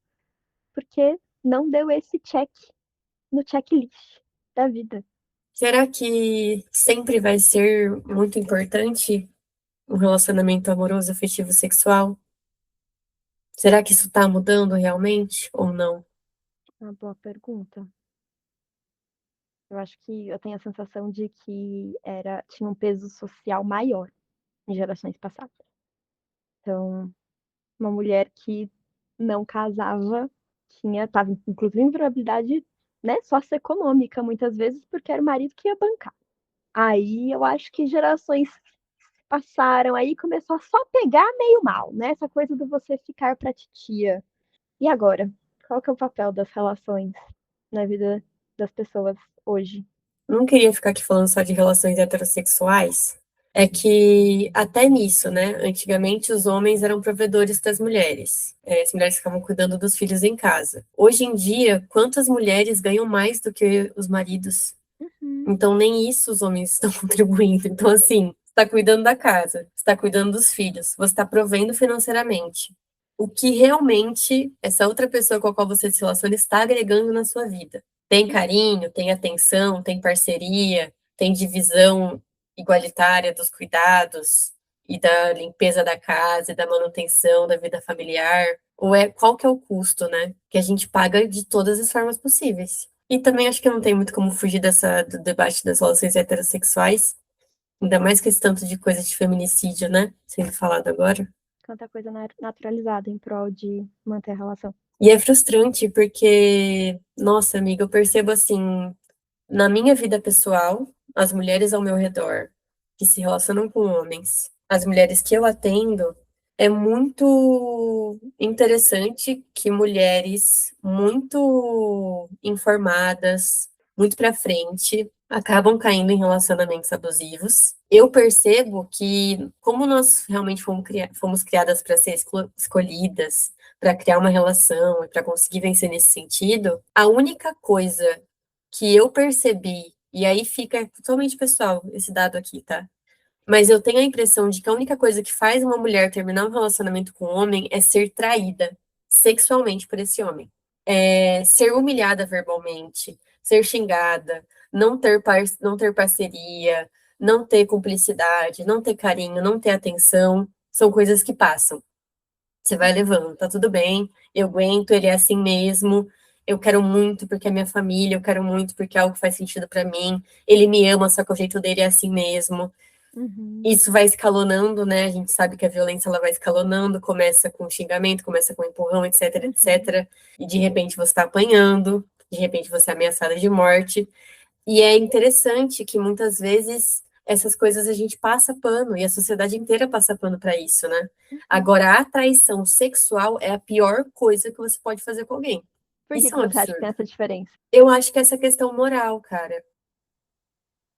porque não deu esse check no checklist da vida. será que sempre vai ser muito importante um relacionamento amoroso, afetivo, sexual? Será que isso tá mudando realmente ou não? Uma boa pergunta. Eu acho que eu tenho a sensação de que tinha um peso social maior em gerações passadas. Então, uma mulher que não casava estava inclusive em probabilidade, né, socioeconômica, muitas vezes, porque era o marido que ia bancar. Aí eu acho que gerações passaram, aí começou a só pegar meio mal, né? Essa coisa do você ficar pra titia. E agora? Qual que é o papel das relações na vida das pessoas hoje? Não queria ficar aqui falando só de relações heterossexuais. É que até nisso, né? Antigamente os homens eram provedores das mulheres. As mulheres ficavam cuidando dos filhos em casa. Hoje em dia, quantas mulheres ganham mais do que os maridos? Uhum, Então, nem isso os homens estão contribuindo. Então, assim, você está cuidando da casa, você está cuidando dos filhos, você está provendo financeiramente. O que realmente essa outra pessoa com a qual você se relaciona está agregando na sua vida. Tem carinho, tem atenção, tem parceria, tem divisão igualitária dos cuidados e da limpeza da casa e da manutenção da vida familiar. Ou qual que é o custo, né? Que a gente paga de todas as formas possíveis. E também acho que não tem muito como fugir do debate das relações heterossexuais, ainda mais com esse tanto de coisa de feminicídio, né? Sendo falado agora. quanta coisa naturalizada em prol de manter a relação. E é frustrante porque, nossa, amiga, eu percebo assim, na minha vida pessoal, as mulheres ao meu redor que se relacionam com homens, as mulheres que eu atendo, é muito interessante que mulheres muito informadas, muito pra frente, acabam caindo em relacionamentos abusivos. Eu percebo que, como nós realmente fomos criadas para ser escolhidas, para criar uma relação e para conseguir vencer nesse sentido, a única coisa que eu percebi, e aí fica totalmente pessoal esse dado aqui, tá? Mas eu tenho a impressão de que a única coisa que faz uma mulher terminar um relacionamento com um homem é ser traída sexualmente por esse homem. É ser humilhada verbalmente, ser xingada, não ter parceria, não ter cumplicidade, não ter carinho, não ter atenção. São coisas que passam. Você vai levando, tá tudo bem, eu aguento, ele é assim mesmo. Eu quero muito porque é minha família, eu quero muito porque é algo que faz sentido pra mim. Ele me ama, só que o jeito dele é assim mesmo. Uhum, Isso vai escalonando, né? A gente sabe que a violência ela vai escalonando, começa com xingamento, começa com empurrão, etc, uhum, etc. E de repente você está apanhando, de repente você é ameaçada de morte. E é interessante que muitas vezes essas coisas a gente passa pano e a sociedade inteira passa pano para isso, né? uhum. Agora, a traição sexual é a pior coisa que você pode fazer com alguém. Por que Isso é que um você acha que tem absurdo. essa diferença? Eu acho que essa questão moral, cara.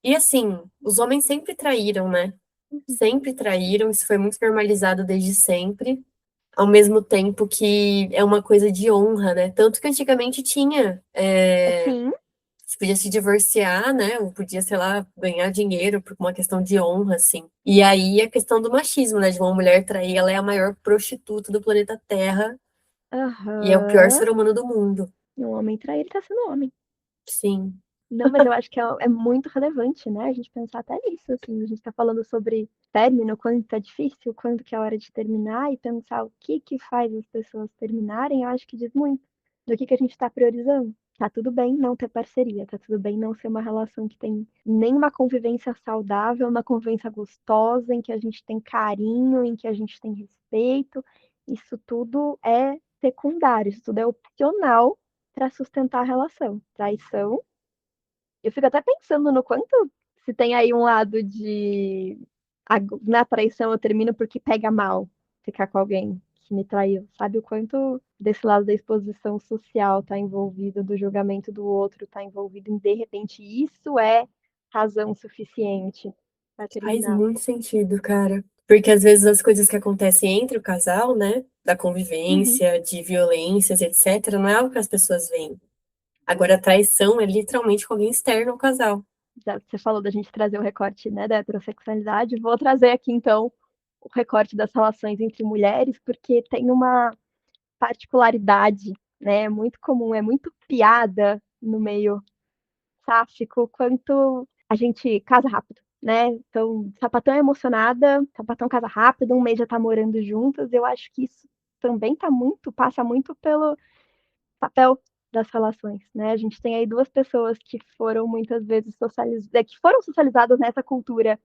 E assim, os homens sempre traíram, né? Uhum. Sempre traíram, isso foi muito normalizado desde sempre, ao mesmo tempo que é uma coisa de honra, né? Tanto que antigamente tinha, Sim, você podia se divorciar, né? Ou podia, sei lá, ganhar dinheiro por uma questão de honra, assim. E aí a questão do machismo, né? De uma mulher trair, ela é a maior prostituta do planeta Terra e é o pior aham. ser humano do mundo. Um homem trair, ele tá sendo homem. Sim. Não, mas eu acho que é muito relevante, né? A gente pensar até nisso, assim. A gente tá falando sobre término, quando tá difícil, quando que é a hora de terminar, e pensar o que que faz as pessoas terminarem, eu acho que diz muito. do que a gente está priorizando. Tá tudo bem não ter parceria, tá tudo bem não ser uma relação que tem nem uma convivência saudável, uma convivência gostosa, em que a gente tem carinho, em que a gente tem respeito. Isso tudo é secundário, isso tudo é opcional para sustentar a relação. Traição. Eu fico até pensando no quanto se tem aí um lado de na traição eu termino porque pega mal ficar com alguém que me traiu. Sabe o quanto desse lado da exposição social tá envolvido, do julgamento do outro tá envolvido em de repente isso é razão suficiente para Faz terminar. muito sentido, cara. Porque às vezes as coisas que acontecem entre o casal, né, da Uhum. convivência, de violências, etc., não é algo que as pessoas veem. Agora, a traição é literalmente com alguém externo ao casal. Já que você falou da gente trazer o recorte, né, da heterossexualidade, vou trazer aqui então o recorte das relações entre mulheres, porque tem uma particularidade, né? É muito comum, é muito piada no meio sáfico quanto a gente casa rápido, né? Então, sapatão é emocionada, sapatão casa rápido, um mês já tá morando juntas. Eu acho que isso também tá muito, passa muito pelo papel das relações, né? A gente tem aí duas pessoas que foram muitas vezes que foram socializadas nessa cultura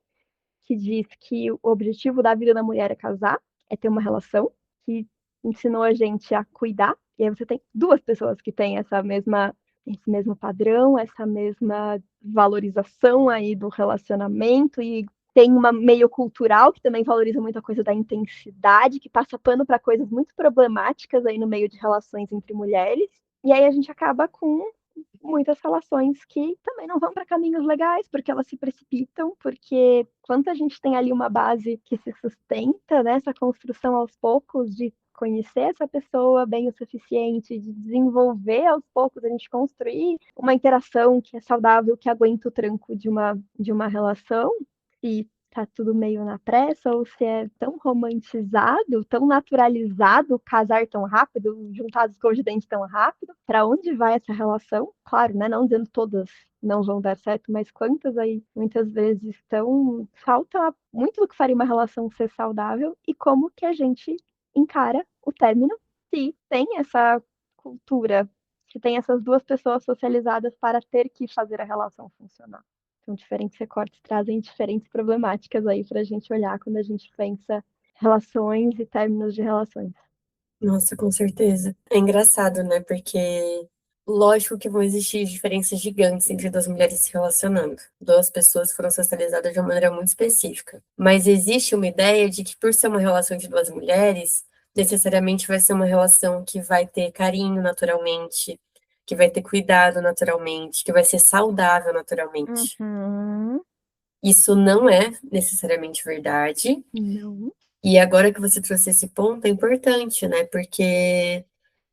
que diz que o objetivo da vida da mulher é casar, é ter uma relação, que ensinou a gente a cuidar. E aí você tem duas pessoas que têm esse mesmo padrão, essa mesma valorização aí do relacionamento e tem uma meio cultural que também valoriza muito a coisa da intensidade, que passa pano para coisas muito problemáticas aí no meio de relações entre mulheres. E aí a gente acaba com muitas relações que também não vão para caminhos legais, porque elas se precipitam, porque quando a gente tem ali uma base que se sustenta, né, essa construção aos poucos de conhecer essa pessoa bem o suficiente, de desenvolver aos poucos, a gente construir uma interação que é saudável, que aguenta o tranco de uma relação, e tá tudo meio na pressa, ou se é tão romantizado, tão naturalizado casar tão rápido, juntar as escovas de dente tão rápido, para onde vai essa relação? Claro, né? Não dizendo todas não vão dar certo, mas quantas aí muitas vezes estão. Falta muito do que faria uma relação ser saudável e como que a gente encara o término se tem essa cultura, se tem essas duas pessoas socializadas para ter que fazer a relação funcionar. Então, diferentes recortes trazem diferentes problemáticas aí para a gente olhar quando a gente pensa relações e términos de relações. Nossa, com certeza. É engraçado, né? Porque lógico que vão existir diferenças gigantes entre duas mulheres se relacionando. Duas pessoas foram socializadas de uma maneira muito específica. Mas existe uma ideia de que por ser uma relação de duas mulheres, necessariamente vai ser uma relação que vai ter carinho naturalmente, que vai ter cuidado naturalmente, que vai ser saudável naturalmente. Uhum. Isso não é necessariamente verdade. Não. E agora que você trouxe esse ponto, é importante, né? Porque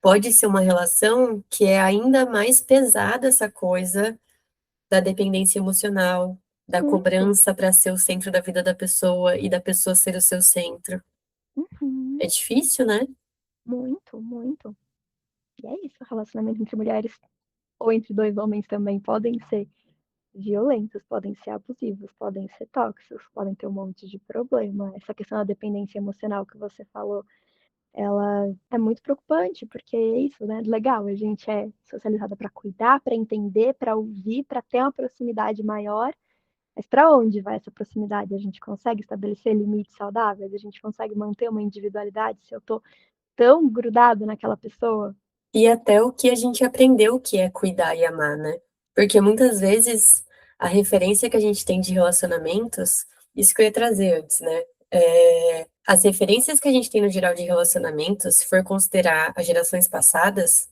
pode ser uma relação que é ainda mais pesada essa coisa da dependência emocional, da Muito. cobrança para ser o centro da vida da pessoa e da pessoa ser o seu centro. Uhum. É difícil, né? Muito, muito. E é isso, relacionamento entre mulheres ou entre dois homens também podem ser violentos, podem ser abusivos, podem ser tóxicos, podem ter um monte de problema. Essa questão da dependência emocional que você falou, ela é muito preocupante, porque é isso, né? Legal, a gente é socializada para cuidar, para entender, para ouvir, para ter uma proximidade maior. Mas para onde vai essa proximidade? A gente consegue estabelecer limites saudáveis? A gente consegue manter uma individualidade se eu tô tão grudado naquela pessoa? E até o que a gente aprendeu que é cuidar e amar, né? Porque muitas vezes a referência que a gente tem de relacionamentos, isso que eu ia trazer antes, né? As referências que a gente tem no geral de relacionamentos, se for considerar as gerações passadas,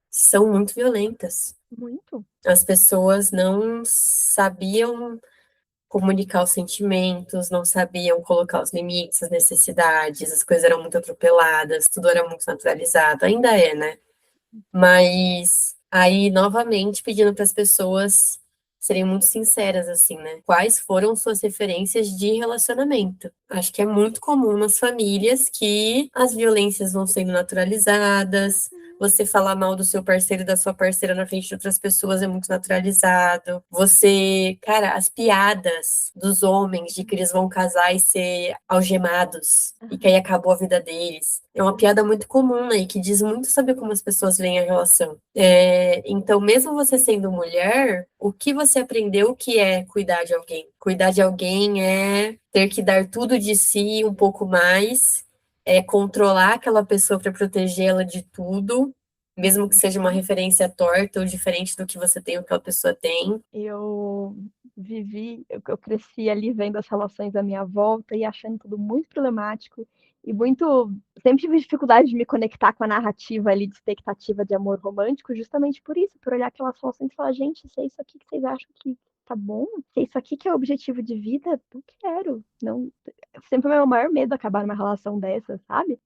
são muito violentas. Muito. As pessoas não sabiam comunicar os sentimentos, não sabiam colocar os limites, as necessidades, as coisas eram muito atropeladas, tudo era muito naturalizado, ainda é, né? Mas aí, novamente, pedindo para as pessoas serem muito sinceras, assim, né? Quais foram suas referências de relacionamento? Acho que é muito comum nas famílias que as violências vão sendo naturalizadas, Você falar mal do seu parceiro e da sua parceira na frente de outras pessoas é muito naturalizado. Você, cara, as piadas dos homens de que eles vão casar e ser algemados e que aí acabou a vida deles. É uma piada muito comum, né? E que diz muito sobre como as pessoas veem a relação. Então, mesmo você sendo mulher, o que você aprendeu que é cuidar de alguém? Cuidar de alguém é ter que dar tudo de si um pouco mais, controlar aquela pessoa para protegê-la de tudo, mesmo que seja uma referência torta ou diferente do que você tem ou que aquela pessoa tem. Eu cresci ali vendo as relações à minha volta e achando tudo muito problemático e muito. Sempre tive dificuldade de me conectar com a narrativa ali de expectativa de amor romântico, justamente por isso, por olhar aquelas relações e falar, gente, se é isso aqui que vocês acham que tá bom, se é isso aqui que é o objetivo de vida, eu quero. Não, sempre o meu maior medo é acabar numa relação dessa, sabe?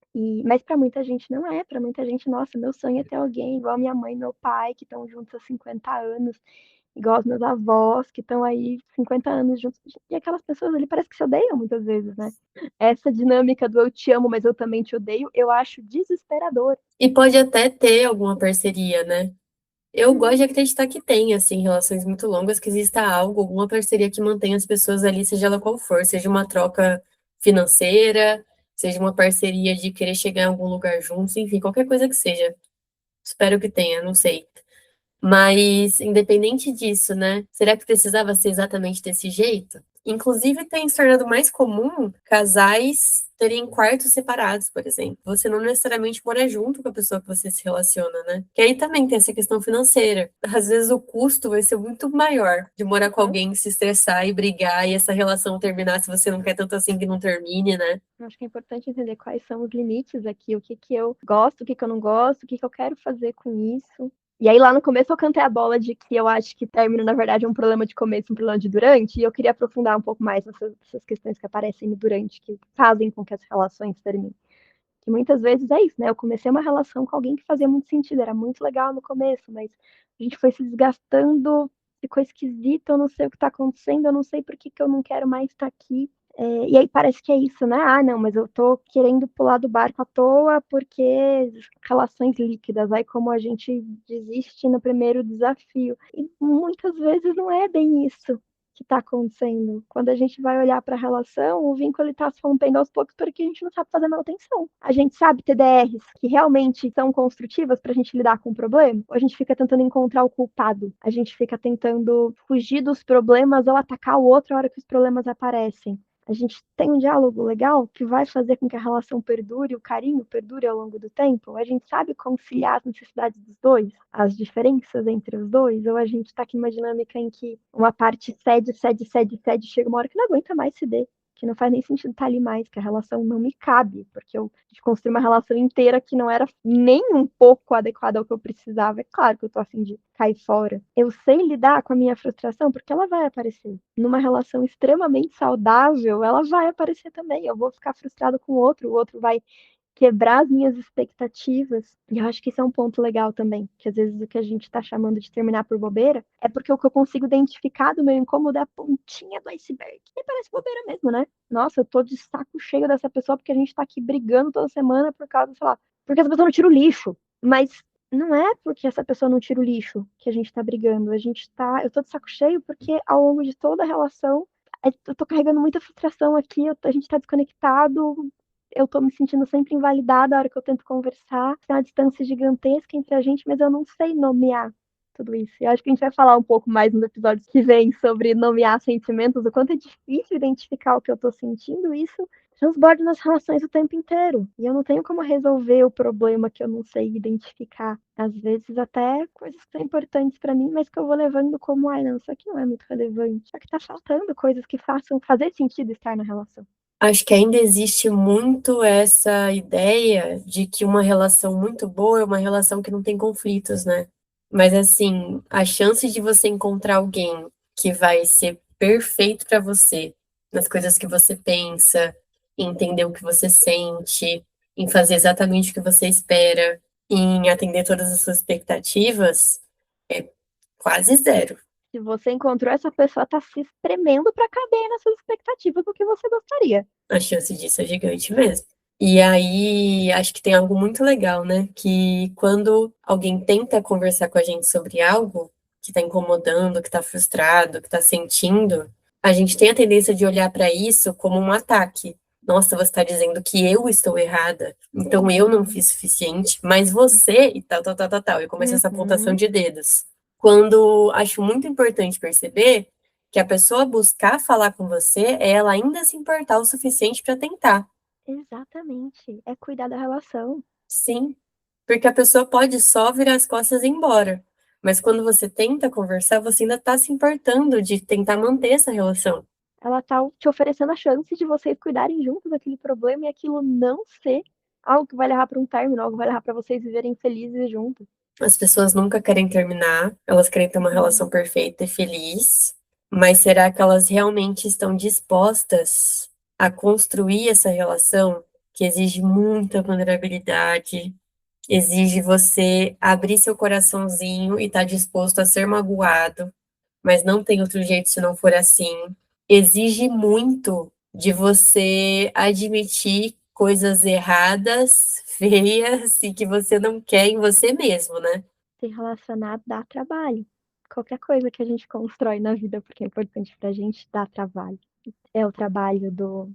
Mas para muita gente não é, para muita gente, nossa, meu sonho é ter alguém igual minha mãe e meu pai, que estão juntos há 50 anos, igual os meus avós, que estão aí 50 anos juntos. E aquelas pessoas ali parece que se odeiam muitas vezes, né? Essa dinâmica do eu te amo, mas eu também te odeio, eu acho desesperador. E pode até ter alguma parceria, né? Eu gosto de acreditar que tem, assim, relações muito longas, que exista algo, alguma parceria que mantenha as pessoas ali, seja ela qual for, seja uma troca financeira, seja uma parceria de querer chegar em algum lugar juntos, enfim, qualquer coisa que seja. Espero que tenha, não sei. Mas, independente disso, né? Será que precisava ser exatamente desse jeito? Inclusive, tem se tornado mais comum casais terem quartos separados, por exemplo. Você não necessariamente mora junto com a pessoa que você se relaciona, né? Que aí também tem essa questão financeira. Às vezes o custo vai ser muito maior de morar com alguém, se estressar e brigar e essa relação terminar se você não quer tanto assim que não termine, né? Eu acho que é importante entender quais são os limites aqui, o que que eu gosto, o que que eu não gosto, o que que eu quero fazer com isso. E aí, lá no começo, eu cantei a bola de que eu acho que término, na verdade, é um problema de começo e um problema de durante, e eu queria aprofundar um pouco mais nessas questões que aparecem no durante, que fazem com que as relações terminem. Que muitas vezes é isso, né? Eu comecei uma relação com alguém que fazia muito sentido, era muito legal no começo, mas a gente foi se desgastando, ficou esquisito, eu não sei o que tá acontecendo, eu não sei por que que eu não quero mais estar aqui. E aí parece que é isso, né? Ah, não, mas eu tô querendo pular do barco à toa porque relações líquidas, aí como a gente desiste no primeiro desafio. E muitas vezes não é bem isso que está acontecendo. Quando a gente vai olhar para a relação, o vínculo está se rompendo aos poucos porque a gente não sabe fazer manutenção. A gente sabe TDRs que realmente são construtivas para a gente lidar com o problema, ou a gente fica tentando encontrar o culpado, a gente fica tentando fugir dos problemas ou atacar o outro na hora que os problemas aparecem. A gente tem um diálogo legal que vai fazer com que a relação perdure, o carinho perdure ao longo do tempo. A gente sabe conciliar as necessidades dos dois, as diferenças entre os dois, ou a gente está aqui numa dinâmica em que uma parte cede, cede, cede, cede, chega uma hora que não aguenta mais ceder, que não faz nem sentido estar ali mais, que a relação não me cabe, porque eu construí uma relação inteira que não era nem um pouco adequada ao que eu precisava. É claro que eu tô a fim de cair fora. Eu sei lidar com a minha frustração, porque ela vai aparecer. Numa relação extremamente saudável, ela vai aparecer também. Eu vou ficar frustrada com o outro vai quebrar as minhas expectativas. E eu acho que isso é um ponto legal também, que às vezes o que a gente está chamando de terminar por bobeira é porque o que eu consigo identificar do meu incômodo é a pontinha do iceberg. E parece bobeira mesmo, né? Nossa, eu tô de saco cheio dessa pessoa porque a gente tá aqui brigando toda semana por causa, sei lá, porque essa pessoa não tira o lixo. Mas não é porque essa pessoa não tira o lixo que a gente tá brigando. Eu tô de saco cheio porque ao longo de toda a relação eu tô carregando muita frustração aqui, a gente tá desconectado, eu tô me sentindo sempre invalidada a hora que eu tento conversar. Tem uma distância gigantesca entre a gente, mas eu não sei nomear tudo isso. Eu acho que a gente vai falar um pouco mais nos episódios que vêm sobre nomear sentimentos, o quanto é difícil identificar o que eu tô sentindo. Isso transborda nas relações o tempo inteiro. E eu não tenho como resolver o problema que eu não sei identificar. Às vezes até coisas que são importantes para mim, mas que eu vou levando como, ai, não, isso aqui não é muito relevante. Só que tá faltando coisas que façam fazer sentido estar na relação. Acho que ainda existe muito essa ideia de que uma relação muito boa é uma relação que não tem conflitos, né? Mas assim, a chance de você encontrar alguém que vai ser perfeito para você, nas coisas que você pensa, em entender o que você sente, em fazer exatamente o que você espera, em atender todas as suas expectativas, é quase zero. Se você encontrou essa pessoa, tá se espremendo para caber nas suas expectativas do que você gostaria. A chance disso é gigante mesmo. E aí, acho que tem algo muito legal, né? Que quando alguém tenta conversar com a gente sobre algo que tá incomodando, que tá frustrado, que tá sentindo, a gente tem a tendência de olhar para isso como um ataque. Nossa, você está dizendo que eu estou errada, então eu não fiz suficiente, mas você e tal, tal, tal, tal, tal. E começa essa apontação Uhum, de dedos. Quando acho muito importante perceber que a pessoa buscar falar com você é ela ainda se importar o suficiente para tentar. exatamente. É cuidar da relação. Sim, porque a pessoa pode só virar as costas e ir embora. Mas quando você tenta conversar, você ainda está se importando de tentar manter essa relação. Ela tá te oferecendo a chance de vocês cuidarem juntos daquele problema e aquilo não ser algo que vai levar para um término, algo que vai levar para vocês viverem felizes juntos. As pessoas nunca querem terminar, elas querem ter uma Uhum. relação perfeita e feliz, mas será que elas realmente estão dispostas a construir essa relação que exige muita vulnerabilidade, exige você abrir seu coraçãozinho e estar disposto a ser magoado, mas não tem outro jeito se não for assim. Exige muito de você admitir coisas erradas, feias e que você não quer em você mesmo, né? Se relacionar dá trabalho. Qualquer coisa que a gente constrói na vida, porque é importante pra gente, dá trabalho. É o trabalho do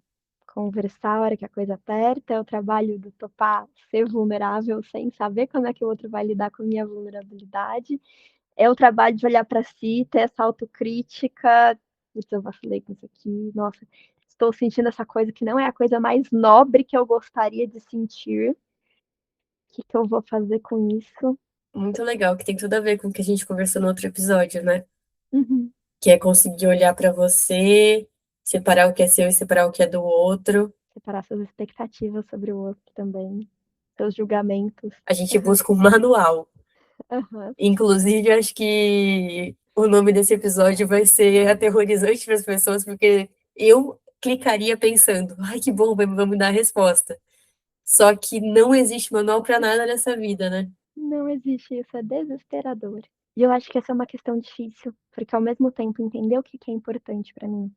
conversar a hora que a coisa aperta, é o trabalho do topar ser vulnerável sem saber como é que o outro vai lidar com a minha vulnerabilidade, é o trabalho de olhar pra si, ter essa autocrítica, "Putz, eu vacilei com isso aqui, nossa, estou sentindo essa coisa que não é a coisa mais nobre que eu gostaria de sentir, o que que eu vou fazer com isso?". Muito legal, que tem tudo a ver com o que a gente conversou no outro episódio, né? Uhum. Que é conseguir olhar pra você, separar o que é seu e separar o que é do outro. Separar suas expectativas sobre o outro também, seus julgamentos. A gente busca um manual. Aham. Inclusive, acho que o nome desse episódio vai ser aterrorizante para as pessoas, porque eu clicaria pensando, ai, que bom, vamos dar a resposta. Só que não existe manual para nada nessa vida, né? Não existe isso, é desesperador. E eu acho que essa é uma questão difícil, porque ao mesmo tempo entender o que que é importante pra mim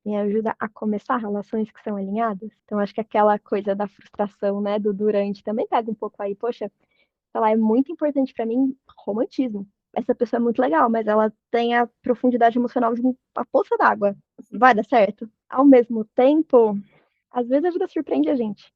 me ajuda a começar relações que são alinhadas. Então acho que aquela coisa da frustração, né, do durante também pega um pouco aí, poxa, sei lá, é muito importante pra mim romantismo. Essa pessoa é muito legal, mas ela tem a profundidade emocional de uma poça d'água. Vai dar certo? Ao mesmo tempo, às vezes a vida surpreende a gente,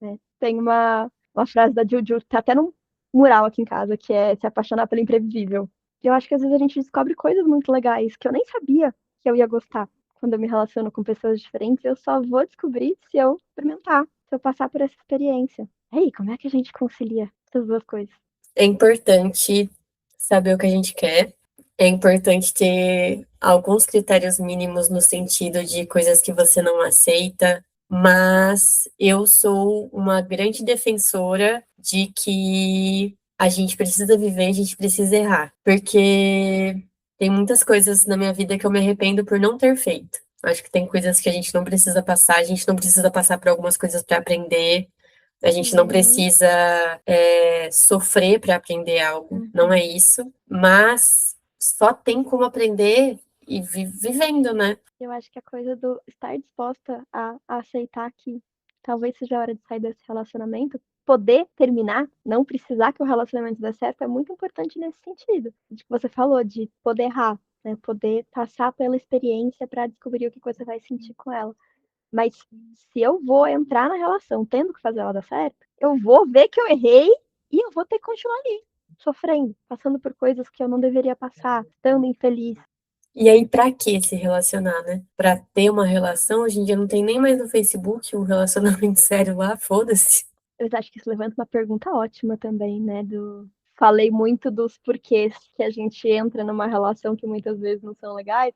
né. Tem uma frase da Juju, tá até num mural aqui em casa, que é "se apaixonar pelo imprevisível". E eu acho que às vezes a gente descobre coisas muito legais que eu nem sabia que eu ia gostar. Quando eu me relaciono com pessoas diferentes, eu só vou descobrir se eu experimentar, se eu passar por essa experiência. E aí, como é que a gente concilia essas 2 coisas? É importante saber o que a gente quer. É importante ter alguns critérios mínimos no sentido de coisas que você não aceita, mas eu sou uma grande defensora de que a gente precisa viver, a gente precisa errar, porque tem muitas coisas na minha vida que eu me arrependo por não ter feito. Acho que tem coisas que a gente não precisa passar, a gente não precisa passar por algumas coisas para aprender. A gente não Uhum, precisa sofrer para aprender algo, não é uhum. isso, mas só tem como aprender e vivendo, né? Eu acho que a coisa do estar disposta a aceitar que talvez seja a hora de sair desse relacionamento, poder terminar, não precisar que o relacionamento dê certo, é muito importante nesse sentido. De que você falou, de poder errar, né, poder passar pela experiência para descobrir o que você vai sentir com ela. Mas se eu vou entrar na relação tendo que fazer ela dar certo, eu vou ver que eu errei e eu vou ter que continuar ali, sofrendo, passando por coisas que eu não deveria passar, estando infeliz. E aí, pra que se relacionar, né? Pra ter uma relação, hoje em dia não tem nem mais no Facebook um relacionamento sério lá, foda-se. Eu acho que isso levanta uma pergunta ótima também, né, do falei muito dos porquês que a gente entra numa relação que muitas vezes não são legais,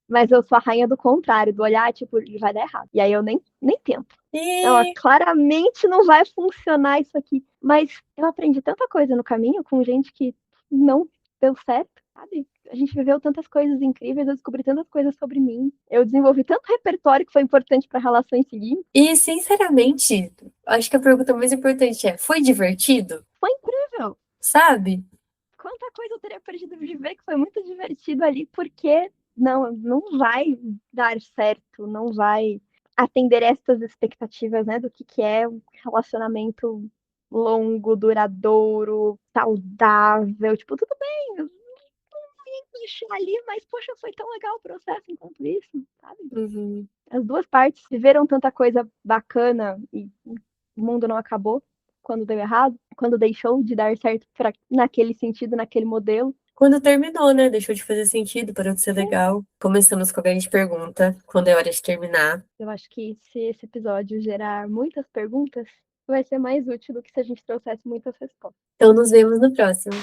mas eu sou a rainha do contrário, do olhar, tipo, vai dar errado. E aí eu nem tento. Não, ó, E, claramente não vai funcionar isso aqui. Mas eu aprendi tanta coisa no caminho com gente que não deu certo, sabe? A gente viveu tantas coisas incríveis, eu descobri tantas coisas sobre mim. Eu desenvolvi tanto repertório que foi importante para a relação seguinte. sinceramente, acho que a pergunta mais importante é: foi divertido? Foi incrível. Sabe? Quanta coisa eu teria perdido de ver que foi muito divertido ali, porque não vai dar certo, não vai. atender essas expectativas, né, do que é um relacionamento longo, duradouro, saudável, tipo, tudo bem, eu não ia encaixar ali, mas poxa, foi tão legal o processo enquanto isso, sabe? Uhum. As duas partes viveram tanta coisa bacana e o mundo não acabou quando deu errado, quando deixou de dar certo naquele sentido, naquele modelo. Quando terminou, né? Deixou de fazer sentido, parou de ser Sim. legal. Começamos com a grande pergunta, quando é hora de terminar? Eu acho que se esse episódio gerar muitas perguntas, vai ser mais útil do que se a gente trouxesse muitas respostas. Então nos vemos no próximo.